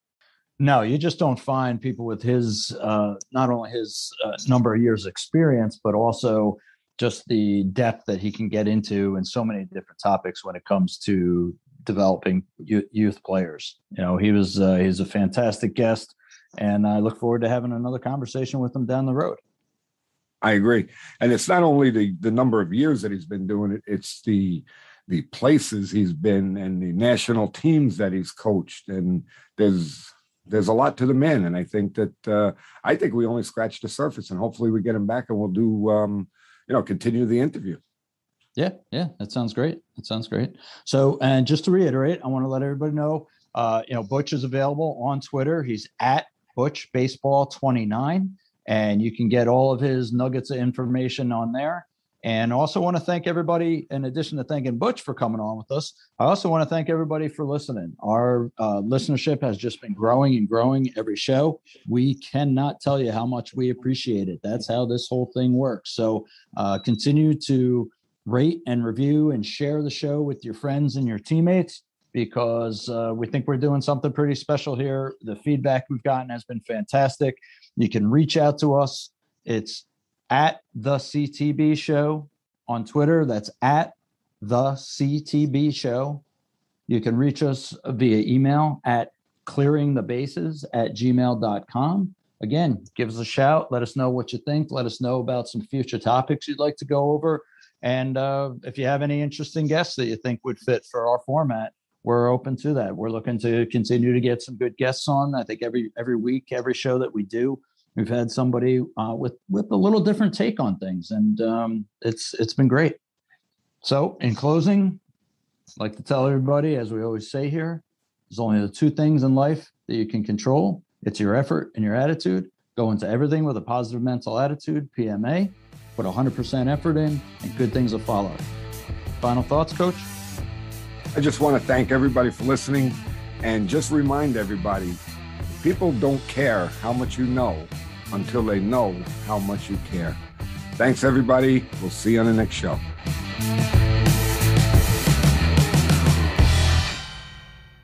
No, you just don't find people with his, not only his number of years experience, but also just the depth that he can get into in so many different topics when it comes to developing youth players. He's a fantastic guest, and I look forward to having another conversation with him down the road. I agree. And it's not only the number of years that he's been doing it, it's the places he's been and the national teams that he's coached. And there's a lot to the man. And I think that we only scratched the surface, and hopefully we get him back and we'll do continue the interview. Yeah, that sounds great. So, and just to reiterate, I want to let everybody know, Butch is available on Twitter. He's at ButchBaseball29, and you can get all of his nuggets of information on there. And also want to thank everybody, in addition to thanking Butch for coming on with us, I also want to thank everybody for listening. Our listenership has just been growing and growing every show. We cannot tell you how much we appreciate it. That's how this whole thing works. So continue to rate and review and share the show with your friends and your teammates, because we think we're doing something pretty special here. The feedback we've gotten has been fantastic. You can reach out to us. It's at the CTB Show on Twitter. That's at the CTB Show. You can reach us via email at clearingthebases@gmail.com. Again, give us a shout. Let us know what you think. Let us know about some future topics you'd like to go over. And if you have any interesting guests that you think would fit for our format, we're open to that. We're looking to continue to get some good guests on. I think every week, every show that we do, we've had somebody with a little different take on things, and it's been great. So in closing, I'd like to tell everybody, as we always say here, there's only the two things in life that you can control. It's your effort and your attitude. Go into everything with a positive mental attitude, PMA. Put 100% effort in, and good things will follow. Final thoughts, Coach? I just want to thank everybody for listening, and just remind everybody, people don't care how much you know until they know how much you care. Thanks, everybody. We'll see you on the next show.